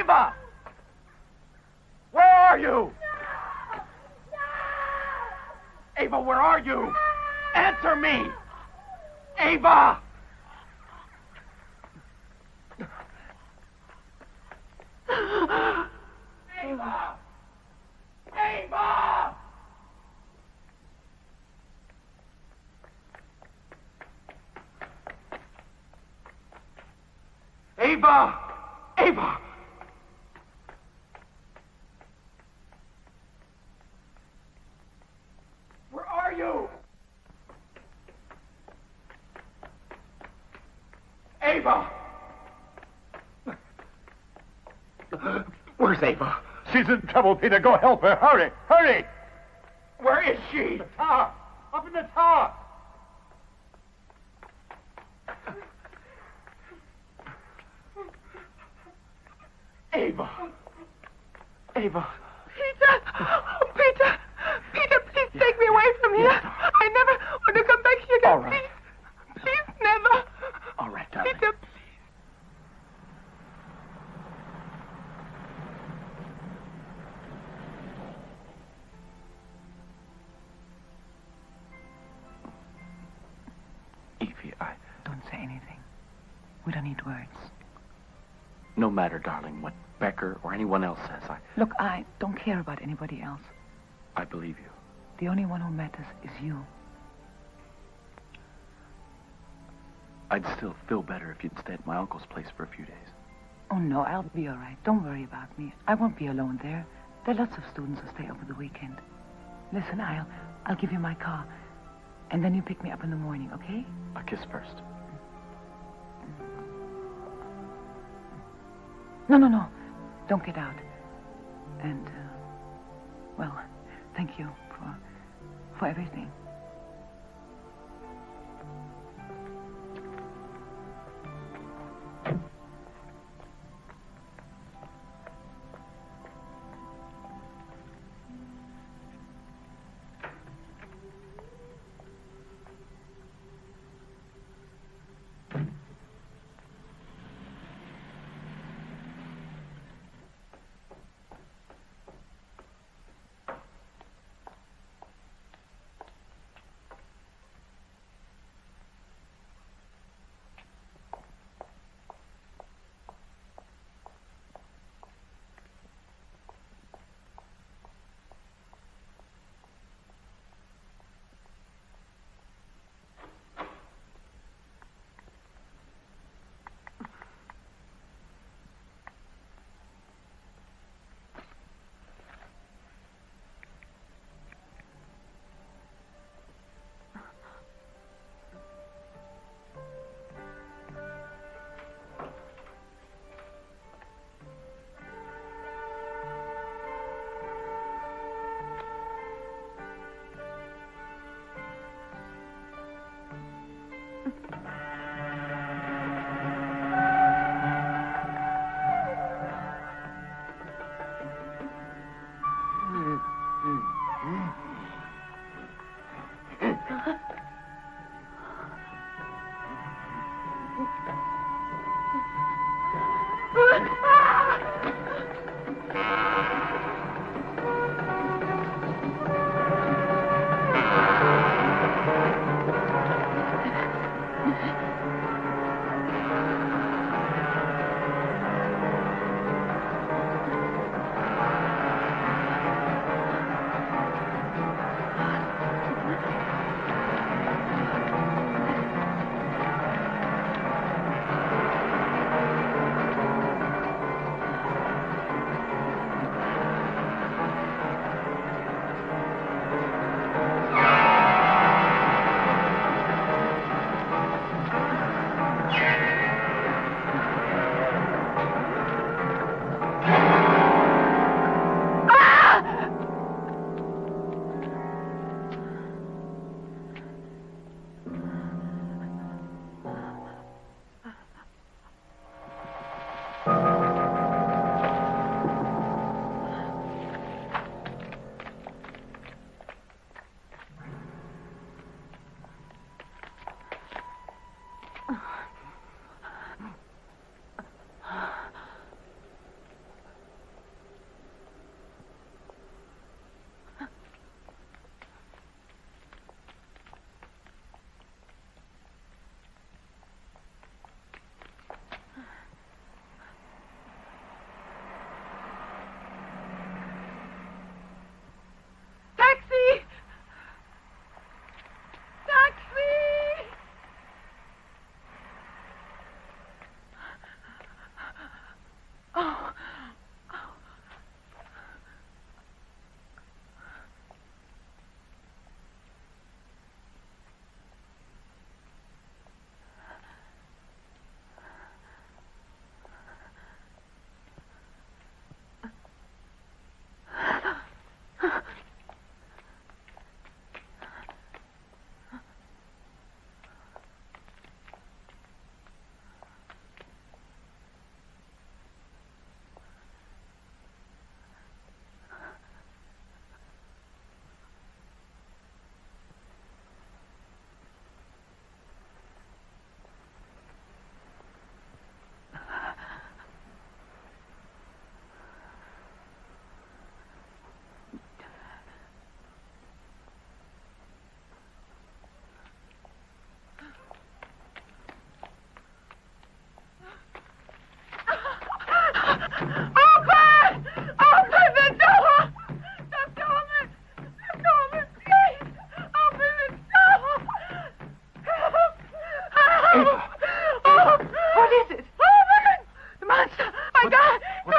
Speaker 1: Ava! Where are you? Ava, where are you? Answer me! Ava! Ava! Ava! Ava! Ava! Where are you? Ava! Where's Ava?
Speaker 10: She's in trouble, Peter. Go help her. Hurry, hurry!
Speaker 1: Where is she?
Speaker 10: The tower. Up in the tower.
Speaker 1: Ava. Ava.
Speaker 5: Peter! Oh, Peter! Peter, please take me away from here. I never want to come back here again.
Speaker 1: All right.
Speaker 5: Please. Please, never.
Speaker 1: All right, darling.
Speaker 5: Peter, please.
Speaker 7: Evie,
Speaker 5: Don't say anything. We don't need words.
Speaker 7: no matter, darling, what Becker or anyone else says,
Speaker 5: Look, I don't care about anybody else.
Speaker 7: I believe you.
Speaker 5: The only one who matters is you.
Speaker 7: I'd still feel better if you'd stay at my uncle's place for a few days.
Speaker 5: Oh, no, I'll be all right. Don't worry about me. I won't be alone there. There are lots of students who stay over the weekend. Listen, I'll give you my car. And then you pick me up in the morning, okay?
Speaker 7: A kiss first.
Speaker 5: No. Don't get out. And, well, thank you for everything.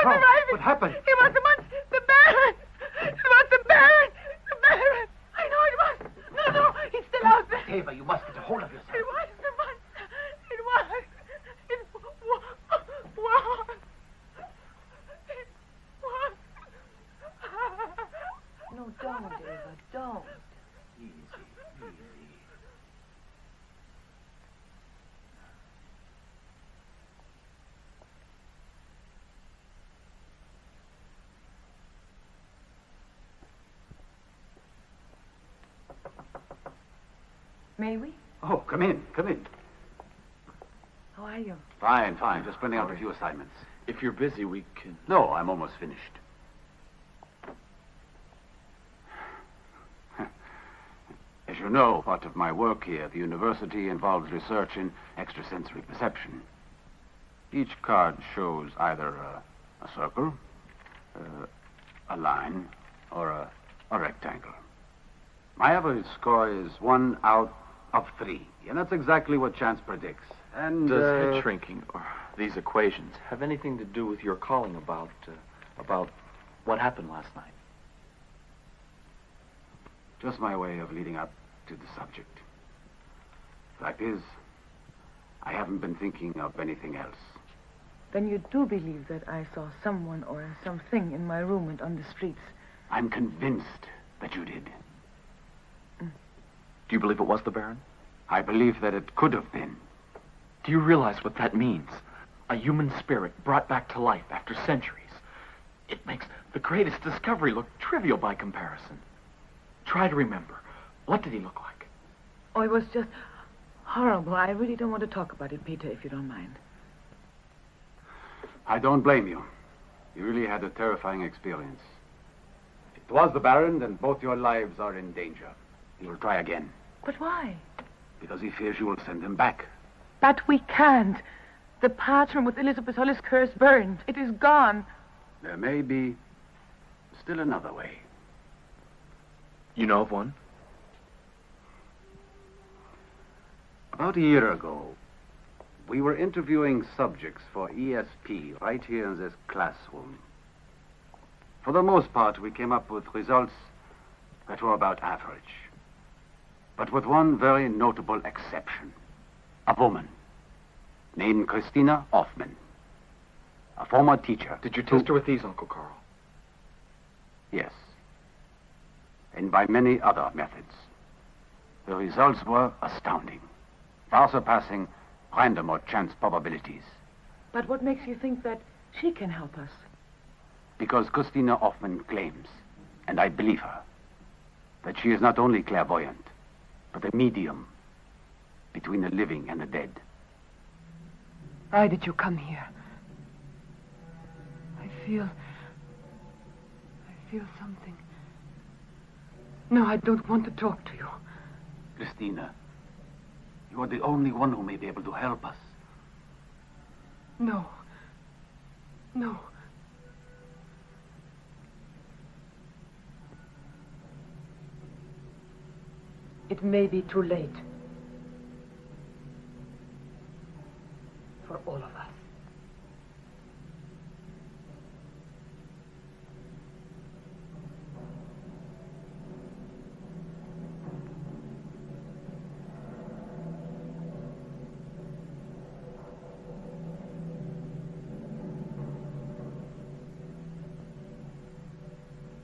Speaker 11: was
Speaker 12: Carl,
Speaker 11: arriving.
Speaker 12: what happened?
Speaker 11: It was the Baron. It was the Baron. The Baron. I know it was. No, he's still out there.
Speaker 12: Ava, you must get a hold of yourself.
Speaker 11: It was the monster. It was. It was.
Speaker 5: No, don't, Ava, don't.
Speaker 12: Easy.
Speaker 5: May we?
Speaker 3: Oh, come in.
Speaker 5: How are you?
Speaker 3: Fine. Just printing out a few assignments.
Speaker 7: If you're busy, we can...
Speaker 3: No, I'm almost finished. As you know, part of my work here at the university involves research in extrasensory perception. Each card shows either a circle, a line, or a rectangle. My average score is 1 out of 3, and that's exactly what chance predicts. And
Speaker 7: Does head shrinking or these equations have anything to do with your calling about what happened last night?
Speaker 3: just my way of leading up to the subject. Fact is, I haven't been thinking of anything else.
Speaker 5: Then you do believe that I saw someone or something in my room and on the streets?
Speaker 3: I'm convinced that you did.
Speaker 7: Do you believe it was the Baron?
Speaker 3: I believe that it could have been.
Speaker 7: Do you realize what that means? A human spirit brought back to life after centuries. It makes the greatest discovery look trivial by comparison. Try to remember. What did he look like?
Speaker 5: Oh, it was just horrible. I really don't want to talk about it, Peter, if you don't mind.
Speaker 3: I don't blame you. You really had a terrifying experience. If it was the Baron, then both your lives are in danger. He will try again.
Speaker 5: But why?
Speaker 3: Because he fears you will send him back.
Speaker 5: But we can't. The parchment with Elizabeth Hollis' curse burned. It is gone.
Speaker 3: There may be still another way.
Speaker 7: You know of one?
Speaker 3: About a year ago, we were interviewing subjects for ESP right here in this classroom. For the most part, we came up with results that were about average. But with one very notable exception. A woman named Christina Hoffman. A former teacher.
Speaker 7: Did you test her with these, Uncle Carl?
Speaker 3: Yes. And by many other methods. The results were astounding. Far surpassing random or chance probabilities.
Speaker 5: But what makes you think that she can help us?
Speaker 3: Because Christina Hoffman claims, and I believe her, that she is not only clairvoyant, but a medium between the living and the dead.
Speaker 5: Why did you come here? I feel something. No, I don't want to talk to you.
Speaker 3: Christina, you are the only one who may be able to help us.
Speaker 5: No. It may be too late. For all of us.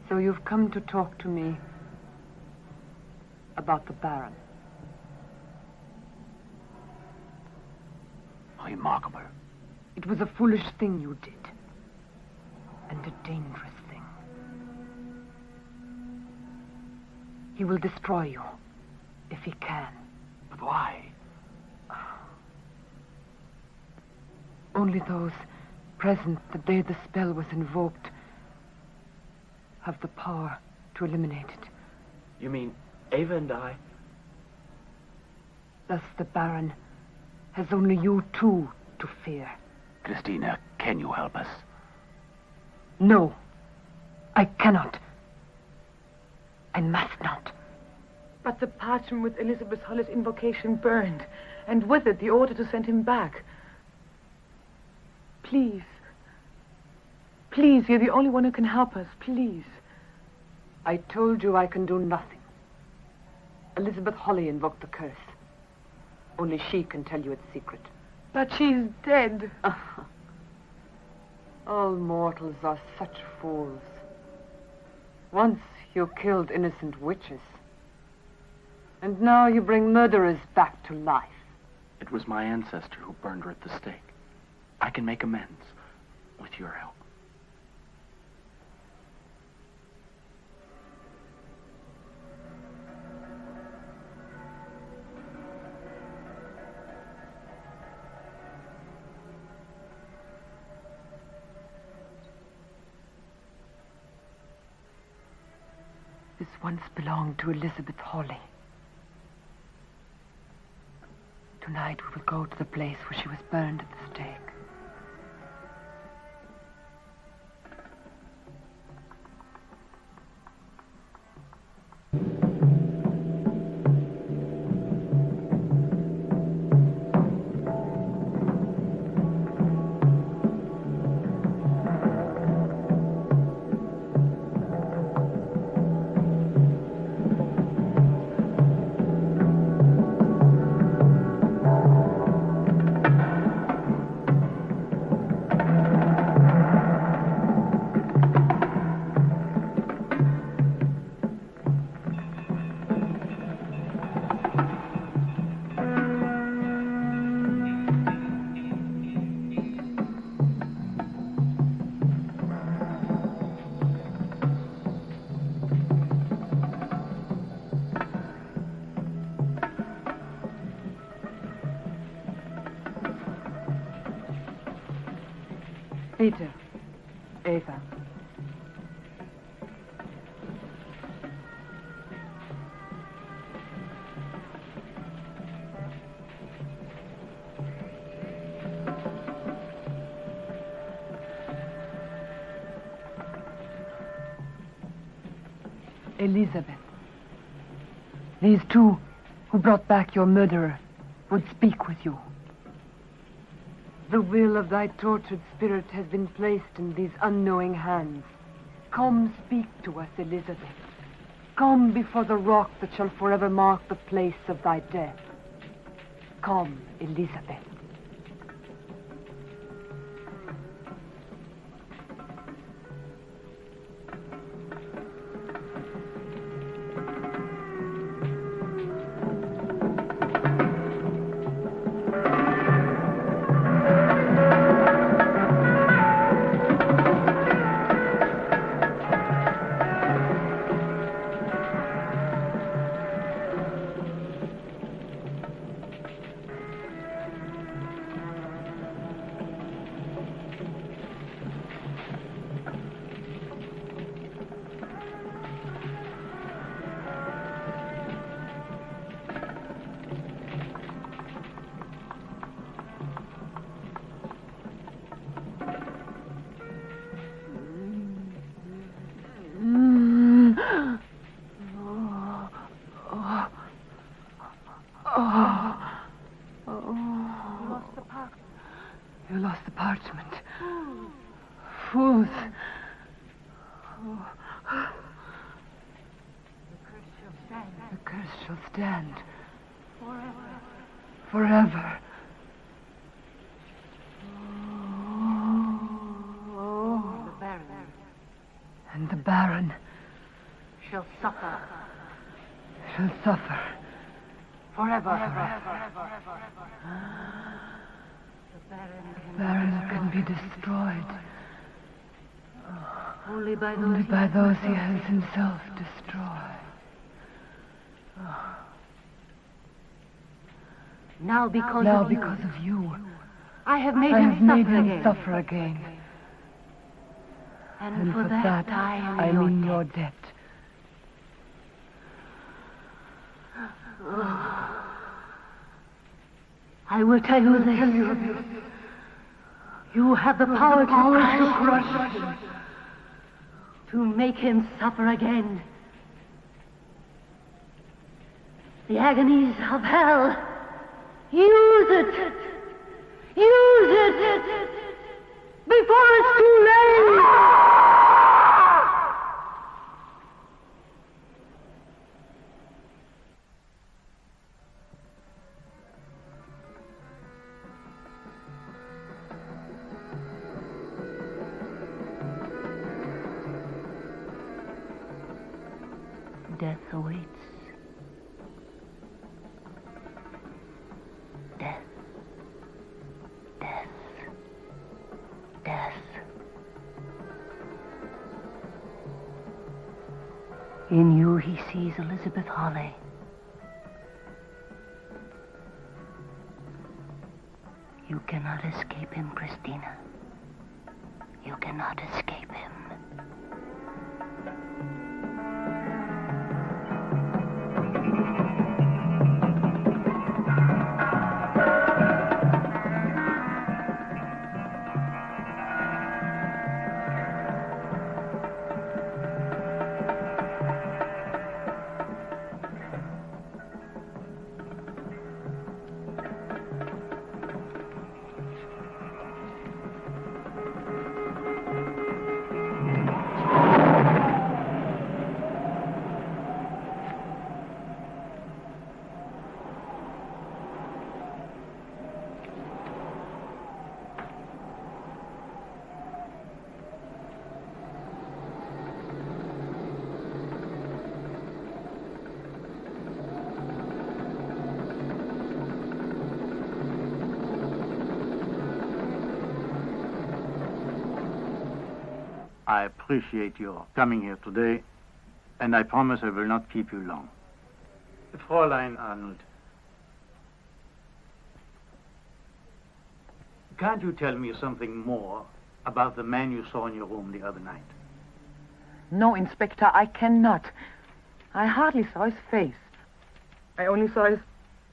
Speaker 5: So you've come to talk to me about the Baron.
Speaker 3: Remarkable.
Speaker 5: It was a foolish thing you did. And a dangerous thing. He will destroy you, if he can.
Speaker 3: But why?
Speaker 5: Only those present the day the spell was invoked have the power to eliminate it.
Speaker 7: You mean Ava and I?
Speaker 5: Thus the Baron has only you two to fear.
Speaker 3: Christina, can you help us?
Speaker 5: No, I cannot. I must not. But the parchment with Elizabeth Hollis' invocation burned, and with it the order to send him back. Please, Please, you're the only one who can help us. Please.
Speaker 13: I told you I can do nothing. Elizabeth Holly invoked the curse. Only she can tell you its secret.
Speaker 5: But she's dead.
Speaker 13: All mortals are such fools. Once you killed innocent witches. And now you bring murderers back to life.
Speaker 7: It was my ancestor who burned her at the stake. I can make amends with your help.
Speaker 13: This once belonged to Elizabeth Hawley. Tonight we will go to the place where she was burned at the stake. Peter, Ava. Elizabeth. These two who brought back your murderer would speak with you. The will of thy tortured spirit has been placed in these unknowing hands. Come speak to us, Elizabeth. Come before the rock that shall forever mark the place of thy death. Come, Elizabeth. You lost the parchment. Fools. The curse shall stand. Forever.
Speaker 14: The Baron
Speaker 13: And the Baron
Speaker 14: shall suffer
Speaker 13: shall suffer.
Speaker 14: forever.
Speaker 13: The Baron can be destroyed
Speaker 14: Only by
Speaker 13: those he has himself destroyed.
Speaker 14: Now because
Speaker 13: of you,
Speaker 14: I have made
Speaker 13: I
Speaker 14: him
Speaker 13: have made
Speaker 14: suffer
Speaker 13: him
Speaker 14: again.
Speaker 13: suffer again.
Speaker 14: And for that I am
Speaker 13: I'm
Speaker 14: your
Speaker 13: in
Speaker 14: debt.
Speaker 13: your debt.
Speaker 14: I will tell you this. You have the power to crush him, to make him suffer again. The agonies of hell. Use it. Use it before it's too late. death awaits. Death. Death. Death. In you he sees Elizabeth Holly. You cannot escape him, Christina. You cannot escape him.
Speaker 8: I appreciate your coming here today, and I promise I will not keep you long. Fräulein Arnold, can't you tell me something more about the man you saw in your room the other night?
Speaker 5: No, Inspector, I cannot. I hardly saw his face. I only saw his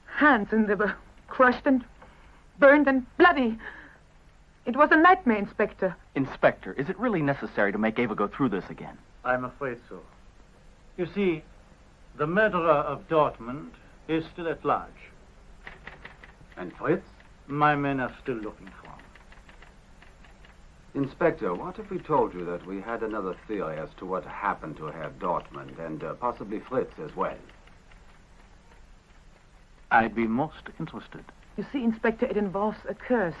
Speaker 5: hands, and they were crushed and burned and bloody. It was a nightmare, Inspector.
Speaker 7: Inspector, is it really necessary to make Ava go through this again?
Speaker 8: I'm afraid so. You see, the murderer of Dortmund is still at large.
Speaker 3: And Fritz?
Speaker 8: My men are still looking for him.
Speaker 3: Inspector, what if we told you that we had another theory as to what happened to Herr Dortmund and possibly Fritz as well?
Speaker 8: I'd be most interested.
Speaker 5: You see, Inspector, it involves a curse.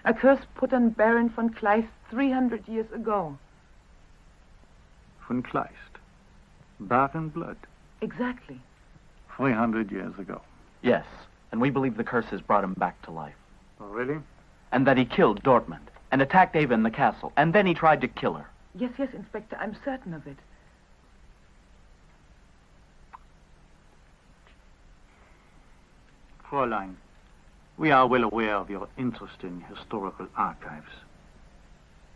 Speaker 5: A curse put on Baron von Kleist 300 years ago.
Speaker 8: Von Kleist. Baron Blood.
Speaker 5: Exactly.
Speaker 8: 300 years ago.
Speaker 7: Yes, and we believe the curse has brought him back to life.
Speaker 8: Oh, really?
Speaker 7: And that he killed Dortmund and attacked Ava in the castle, and then he tried to kill her.
Speaker 5: Yes, Inspector, I'm certain of it.
Speaker 8: Fräulein, we are well aware of your interest in historical archives.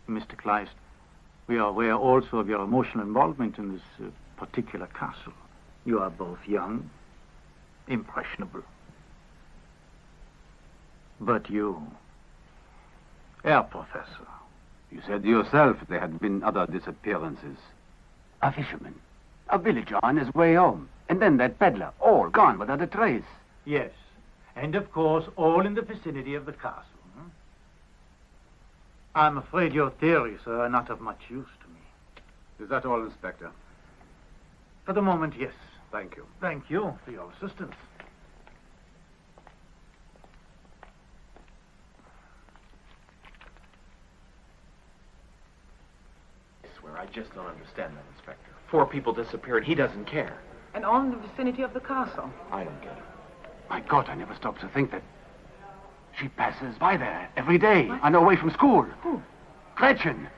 Speaker 8: Mr. Kleist, we are aware also of your emotional involvement in this particular castle. You are both young, impressionable. But you, Herr Professor.
Speaker 3: You said yourself there had been other disappearances. A fisherman, a villager on his way home, and then that peddler, all gone without a trace.
Speaker 8: Yes. And, of course, all in the vicinity of the castle. I'm afraid your theories are not of much use to me.
Speaker 3: Is that all, Inspector?
Speaker 8: For the moment, yes.
Speaker 3: Thank you.
Speaker 8: Thank you for your assistance.
Speaker 7: I swear, I just don't understand that, Inspector. 4 people disappeared. He doesn't care.
Speaker 5: And all in the vicinity of the castle.
Speaker 7: I don't get it.
Speaker 3: My God, I never stop to think that she passes by there every day on her way from school.
Speaker 5: Who?
Speaker 3: Gretchen.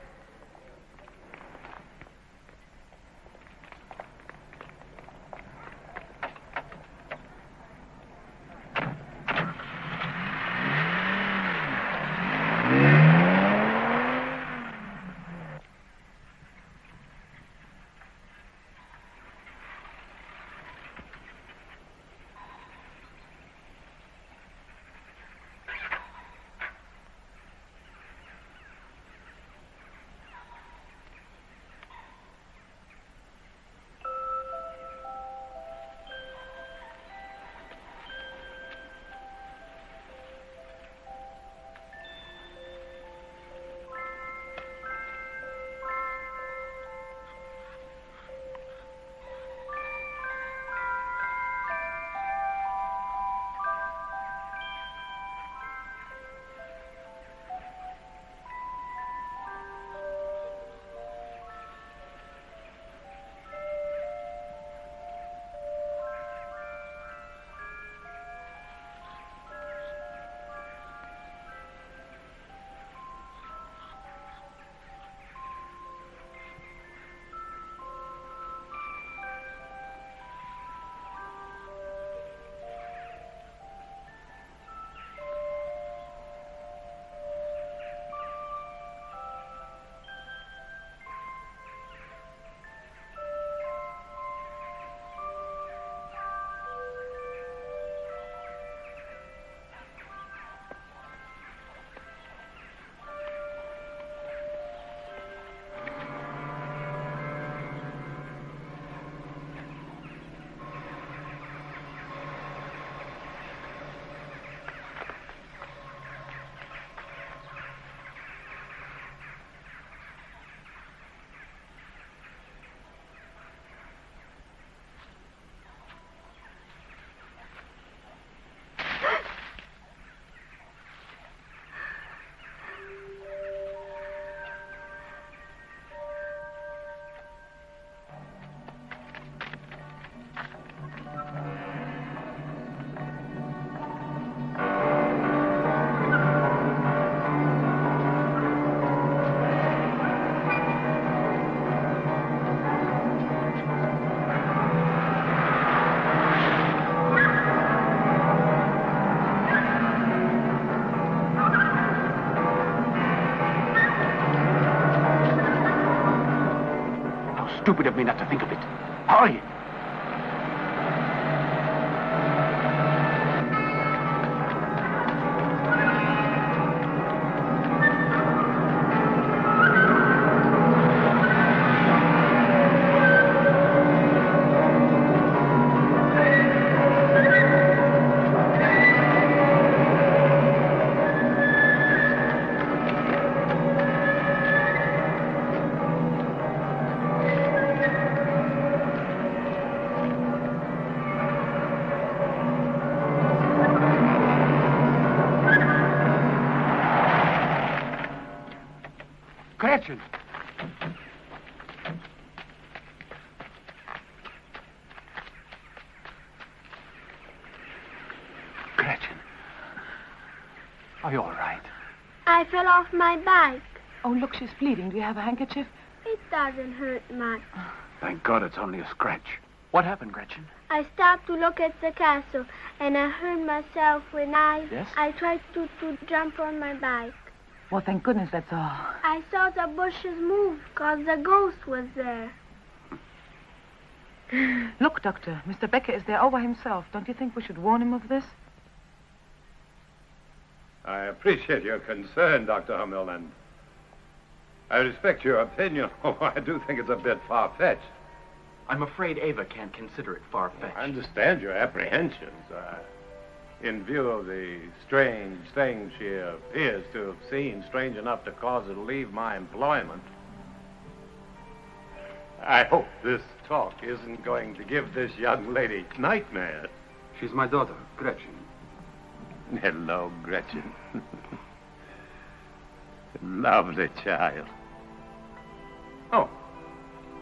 Speaker 3: stupid of me not to think of it. Hurry! Gretchen! Gretchen. Are you all right?
Speaker 6: I fell off my bike.
Speaker 5: Oh, look, she's bleeding. Do you have a handkerchief?
Speaker 6: It doesn't hurt much.
Speaker 3: Thank God it's only a scratch.
Speaker 7: What happened, Gretchen?
Speaker 6: I stopped to look at the castle, and I hurt myself when I
Speaker 7: Yes?
Speaker 6: I tried to jump on my bike.
Speaker 5: Well, thank goodness that's all.
Speaker 6: I saw the bushes move because the ghost was there.
Speaker 5: Look, Doctor, Mr. Becker is there all by himself. Don't you think we should warn him of this?
Speaker 10: I appreciate your concern, Dr. Hummel, and I respect your opinion. Oh, I do think it's a bit far-fetched.
Speaker 7: I'm afraid Ava can't consider it far-fetched.
Speaker 10: I understand your apprehensions. In view of the strange things she appears to have seen, strange enough to cause her to leave my employment, I hope this talk isn't going to give this young lady nightmares.
Speaker 3: She's my daughter, Gretchen.
Speaker 10: Hello, Gretchen. Lovely child. Oh,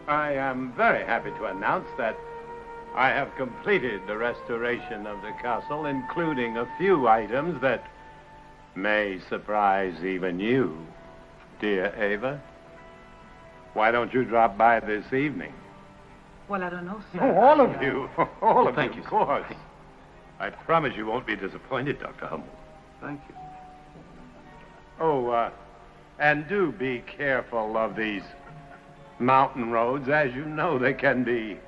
Speaker 10: I am very happy to announce that I have completed the restoration of the castle, including a few items that may surprise even you, dear Ava. Why don't you drop by this evening?
Speaker 5: Well, I don't know, sir.
Speaker 10: Oh, all of you. All of
Speaker 3: thank
Speaker 10: you,
Speaker 3: you,
Speaker 10: of
Speaker 3: sir.
Speaker 10: course. I promise you won't be disappointed, Dr. Hummel.
Speaker 3: Thank you.
Speaker 10: Oh, and do be careful of these mountain roads. As you know, they can be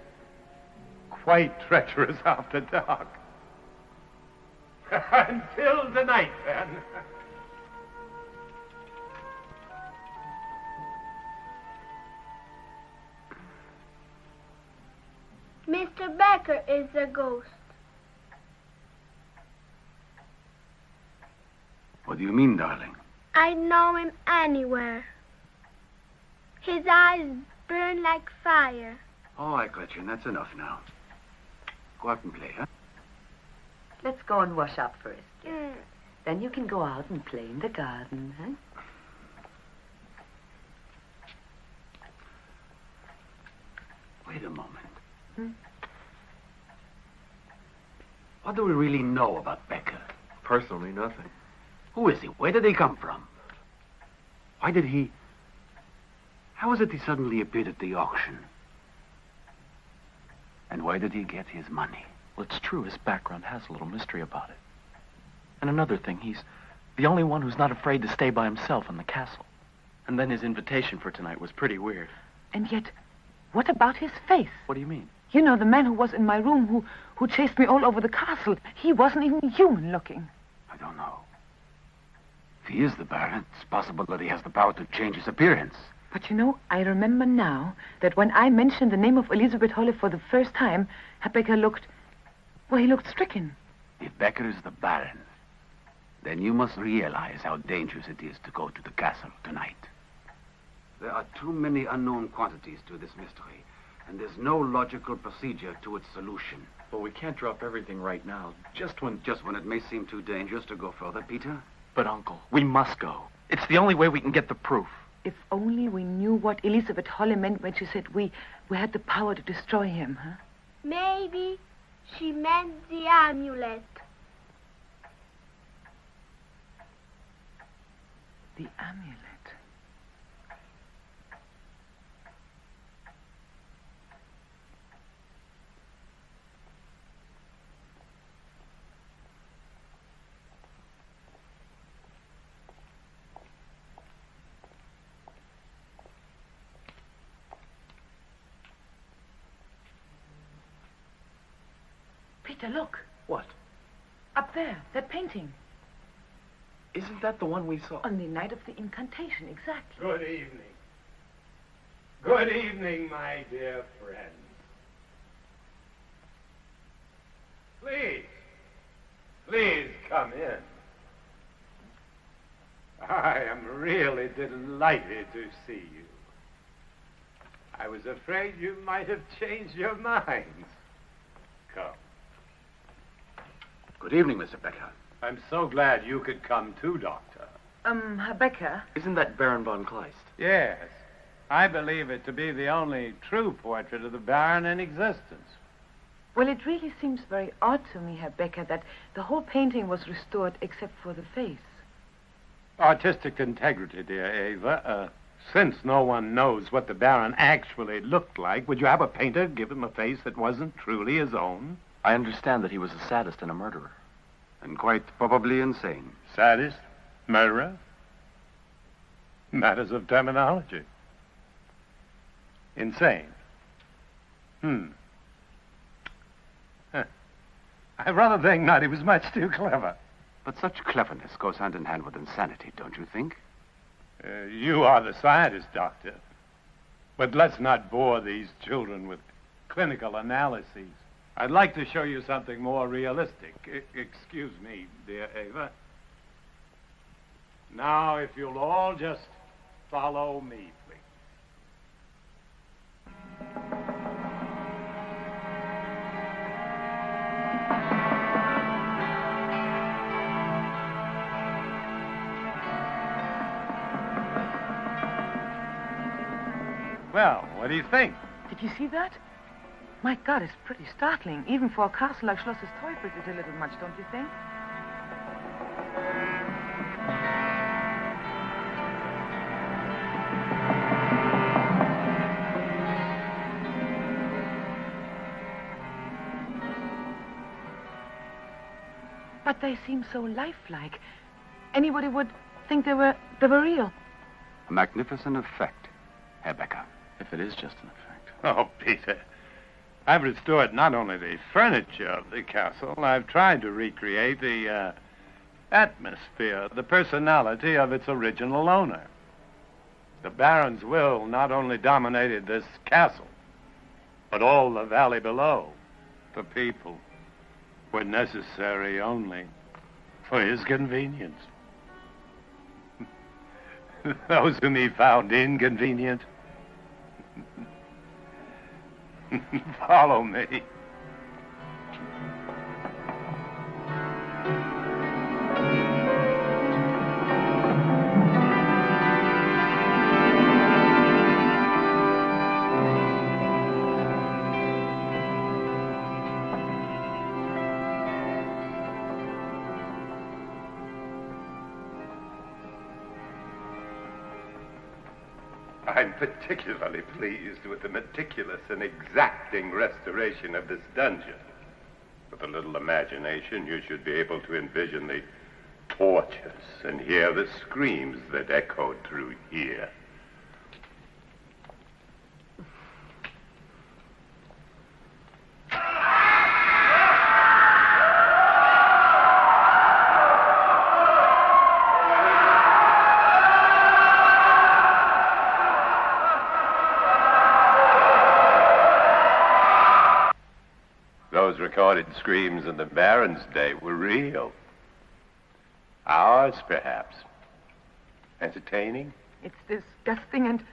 Speaker 10: quite treacherous after dark. Until tonight, then.
Speaker 6: Mr. Becker is the ghost.
Speaker 3: What do you mean, darling?
Speaker 6: I know him anywhere. His eyes burn like fire.
Speaker 3: All right, Gretchen, that's enough now. Go out and play, huh?
Speaker 14: Let's go and wash up first.
Speaker 6: Mm.
Speaker 14: Then you can go out and play in the garden, huh?
Speaker 3: Wait a moment. What do we really know about Becker?
Speaker 7: Personally, nothing.
Speaker 3: Who is he? Where did he come from? Why did he... How is it he suddenly appeared at the auction? And where did he get his money?
Speaker 7: Well, it's true. His background has a little mystery about it. And another thing, he's the only one who's not afraid to stay by himself in the castle. And then his invitation for tonight was pretty weird.
Speaker 5: And yet, what about his face?
Speaker 7: What do you mean?
Speaker 5: You know, the man who was in my room, who chased me all over the castle. He wasn't even human looking.
Speaker 3: I don't know. If he is the Baron, it's possible that he has the power to change his appearance.
Speaker 5: But you know, I remember now that when I mentioned the name of Elizabeth Holly for the first time, Herr Becker looked... Well, he looked stricken.
Speaker 3: If Becker is the Baron, then you must realize how dangerous it is to go to the castle tonight. There are too many unknown quantities to this mystery, and there's no logical procedure to its solution.
Speaker 7: Well, we can't drop everything right now, just when
Speaker 3: it may seem too dangerous to go further, Peter.
Speaker 7: But, Uncle, we must go. It's the only way we can get the proof.
Speaker 5: If only we knew what Elizabeth Holly meant when she said we had the power to destroy him, huh?
Speaker 6: Maybe she meant the amulet.
Speaker 5: The amulet. Peter, look.
Speaker 7: What?
Speaker 5: Up there, that painting.
Speaker 7: Isn't that the one we saw?
Speaker 5: On the night of the incantation, exactly.
Speaker 10: Good evening. Good evening, my dear friends. Please come in. I am really delighted to see you. I was afraid you might have changed your minds. Come.
Speaker 3: Good evening, Mr. Becker.
Speaker 10: I'm so glad you could come too, Doctor.
Speaker 5: Herr Becker?
Speaker 7: Isn't that Baron von Kleist?
Speaker 10: Yes. I believe it to be the only true portrait of the Baron in existence.
Speaker 5: Well, it really seems very odd to me, Herr Becker, that the whole painting was restored except for the face.
Speaker 10: Artistic integrity, dear Ava. Since no one knows what the Baron actually looked like, would you have a painter give him a face that wasn't truly his own?
Speaker 7: I understand that he was a sadist and a murderer.
Speaker 3: And quite probably insane.
Speaker 10: Sadist? Murderer? Matters of terminology. Insane. I rather think not. He was much too clever.
Speaker 3: But such cleverness goes hand in hand with insanity, don't you think?
Speaker 10: You are the scientist, Doctor. But let's not bore these children with clinical analyses. I'd like to show you something more realistic. Excuse me, dear Ava. Now, if you'll all just follow me, please. Well, what do you think?
Speaker 5: Did you see that? My God, it's pretty startling. Even for a castle like Schloss des Teufels, it's a little much, don't you think? But they seem so lifelike. Anybody would think they were real.
Speaker 3: A magnificent effect, Herr Becker.
Speaker 7: If it is just an effect.
Speaker 10: Oh, Peter. I've restored not only the furniture of the castle, I've tried to recreate the atmosphere, the personality of its original owner. The Baron's will not only dominated this castle, but all the valley below. The people were necessary only for his convenience. Those whom he found inconvenient. Follow me. I'm particularly pleased with the meticulous and exacting restoration of this dungeon. With a little imagination, you should be able to envision the tortures and hear the screams that echoed through here. Those recorded screams in the Baron's day were real. Ours, perhaps. Entertaining?
Speaker 5: It's disgusting and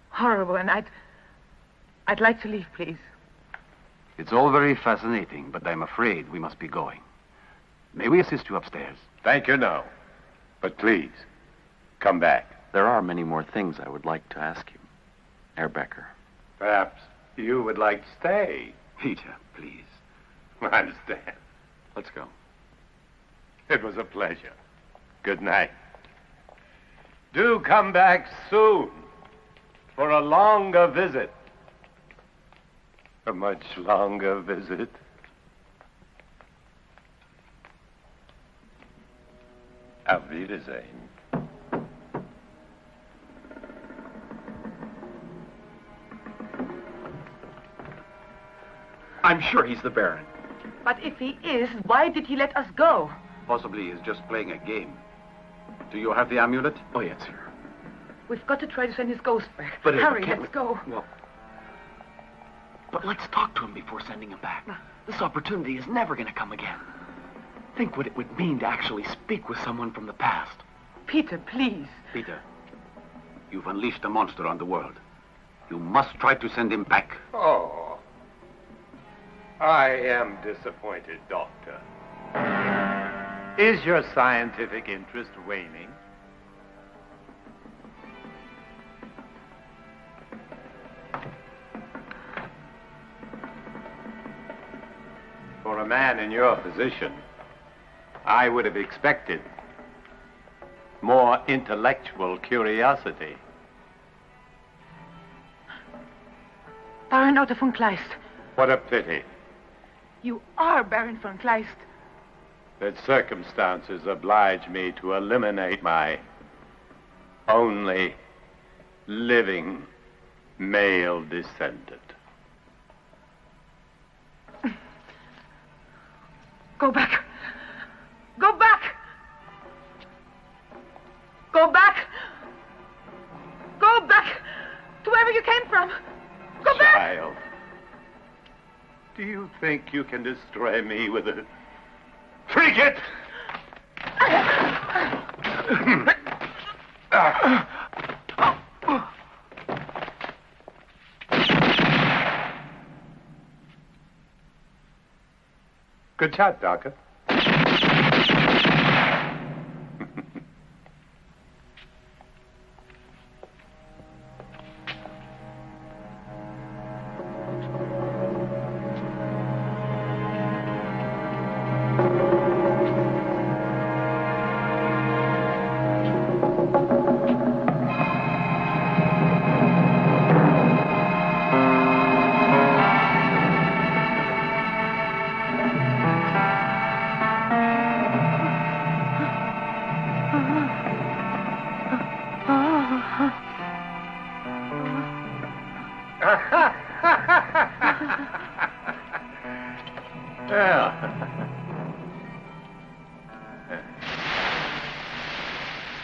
Speaker 5: horrible, and I'd like to leave, please.
Speaker 3: It's all very fascinating, but I'm afraid we must be going. May we assist you upstairs?
Speaker 10: Thank you, no. But please, come back.
Speaker 7: There are many more things I would like to ask you, Herr Becker.
Speaker 10: Perhaps you would like to stay.
Speaker 3: Peter, please.
Speaker 10: I understand.
Speaker 7: Let's go.
Speaker 10: It was a pleasure. Good night. Do come back soon for a longer visit. A much longer visit. Auf Wiedersehen.
Speaker 7: I'm sure he's the Baron.
Speaker 5: But if he is, why did he let us go?
Speaker 3: Possibly he's just playing a game. Do you have the amulet?
Speaker 7: Oh, yes, sir.
Speaker 5: We've got to try to send his ghost back.
Speaker 7: But
Speaker 5: hurry,
Speaker 7: can't
Speaker 5: let's go.
Speaker 7: Well, but let's talk to him before sending him back. This opportunity is never going to come again. Think what it would mean to actually speak with someone from the past.
Speaker 5: Peter, please.
Speaker 3: Peter, you've unleashed a monster on the world. You must try to send him back.
Speaker 10: Oh, I am disappointed, Doctor. Is your scientific interest waning? For a man in your position, I would have expected more intellectual curiosity.
Speaker 5: Baron Otto von Kleist.
Speaker 10: What a pity
Speaker 5: You are Baron von Kleist.
Speaker 10: that circumstances oblige me to eliminate my only living male descendant.
Speaker 5: Go back. Go back. Go back. Go back to wherever you came from. Go back.
Speaker 10: Child, do you think you can destroy me with a frigate? Good shot, Doctor.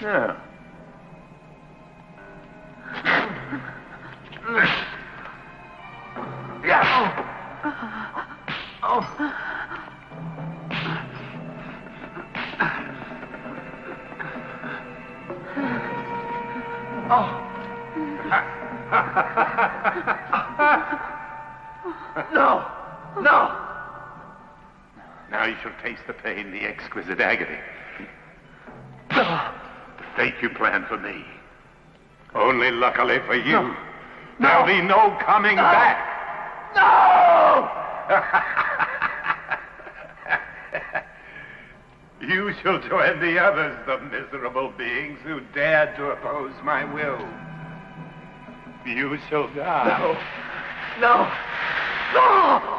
Speaker 10: Yeah.
Speaker 7: No! No!
Speaker 10: Now you shall taste the pain, the exquisite agony. The fate you planned for me. Only luckily for you, there'll be no coming back.
Speaker 7: No!
Speaker 10: You shall join the others, the miserable beings who dared to oppose my will. You shall die.
Speaker 7: No! No!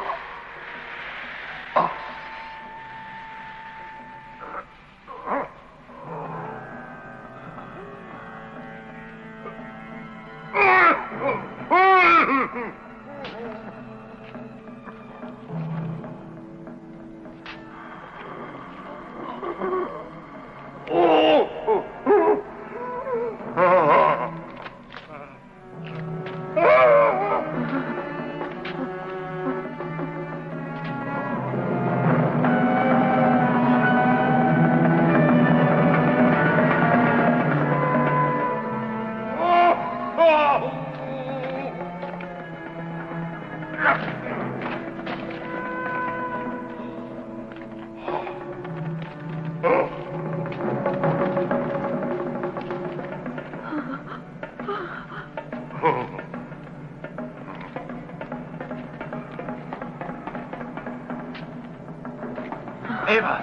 Speaker 7: Eva!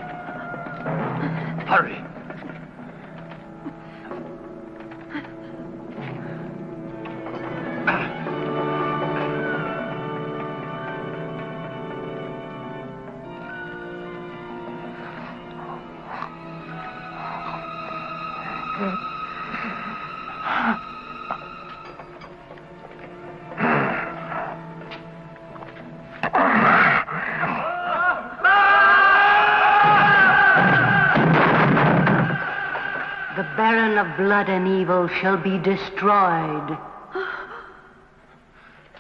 Speaker 7: Hurry!
Speaker 11: No!
Speaker 14: blood and evil shall be destroyed.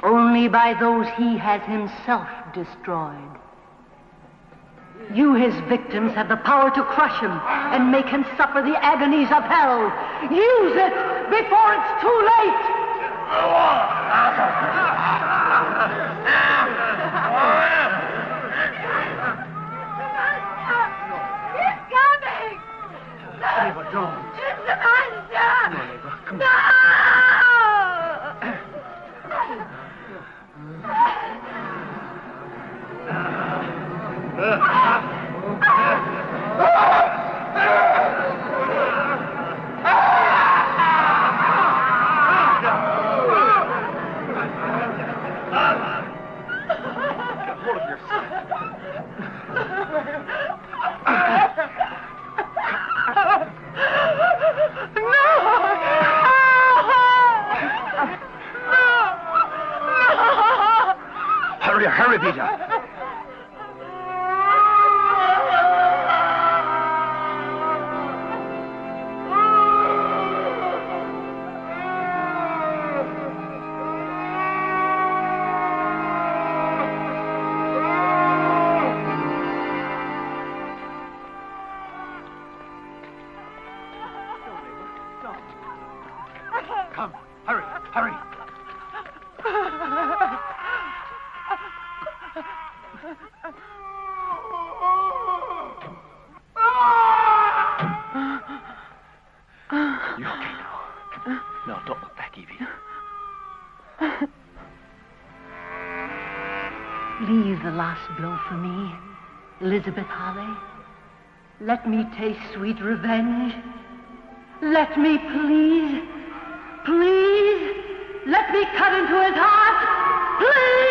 Speaker 14: Only by those he has himself destroyed. You, his victims, have the power to crush him and make him suffer the agonies of hell. Use it before it's too late!
Speaker 11: He's coming!
Speaker 12: Eva, don't.
Speaker 11: It's the monster!
Speaker 12: No, Eva, come
Speaker 11: No!
Speaker 12: on.
Speaker 7: Get hold of yourself.
Speaker 12: Hurry, hurry, Peter. Come, hurry, hurry.
Speaker 7: You okay now? No, don't look back, Evie.
Speaker 14: Leave the last blow for me, Elizabeth Holly. Let me taste sweet revenge. Let me, please, let me cut into his heart. Please!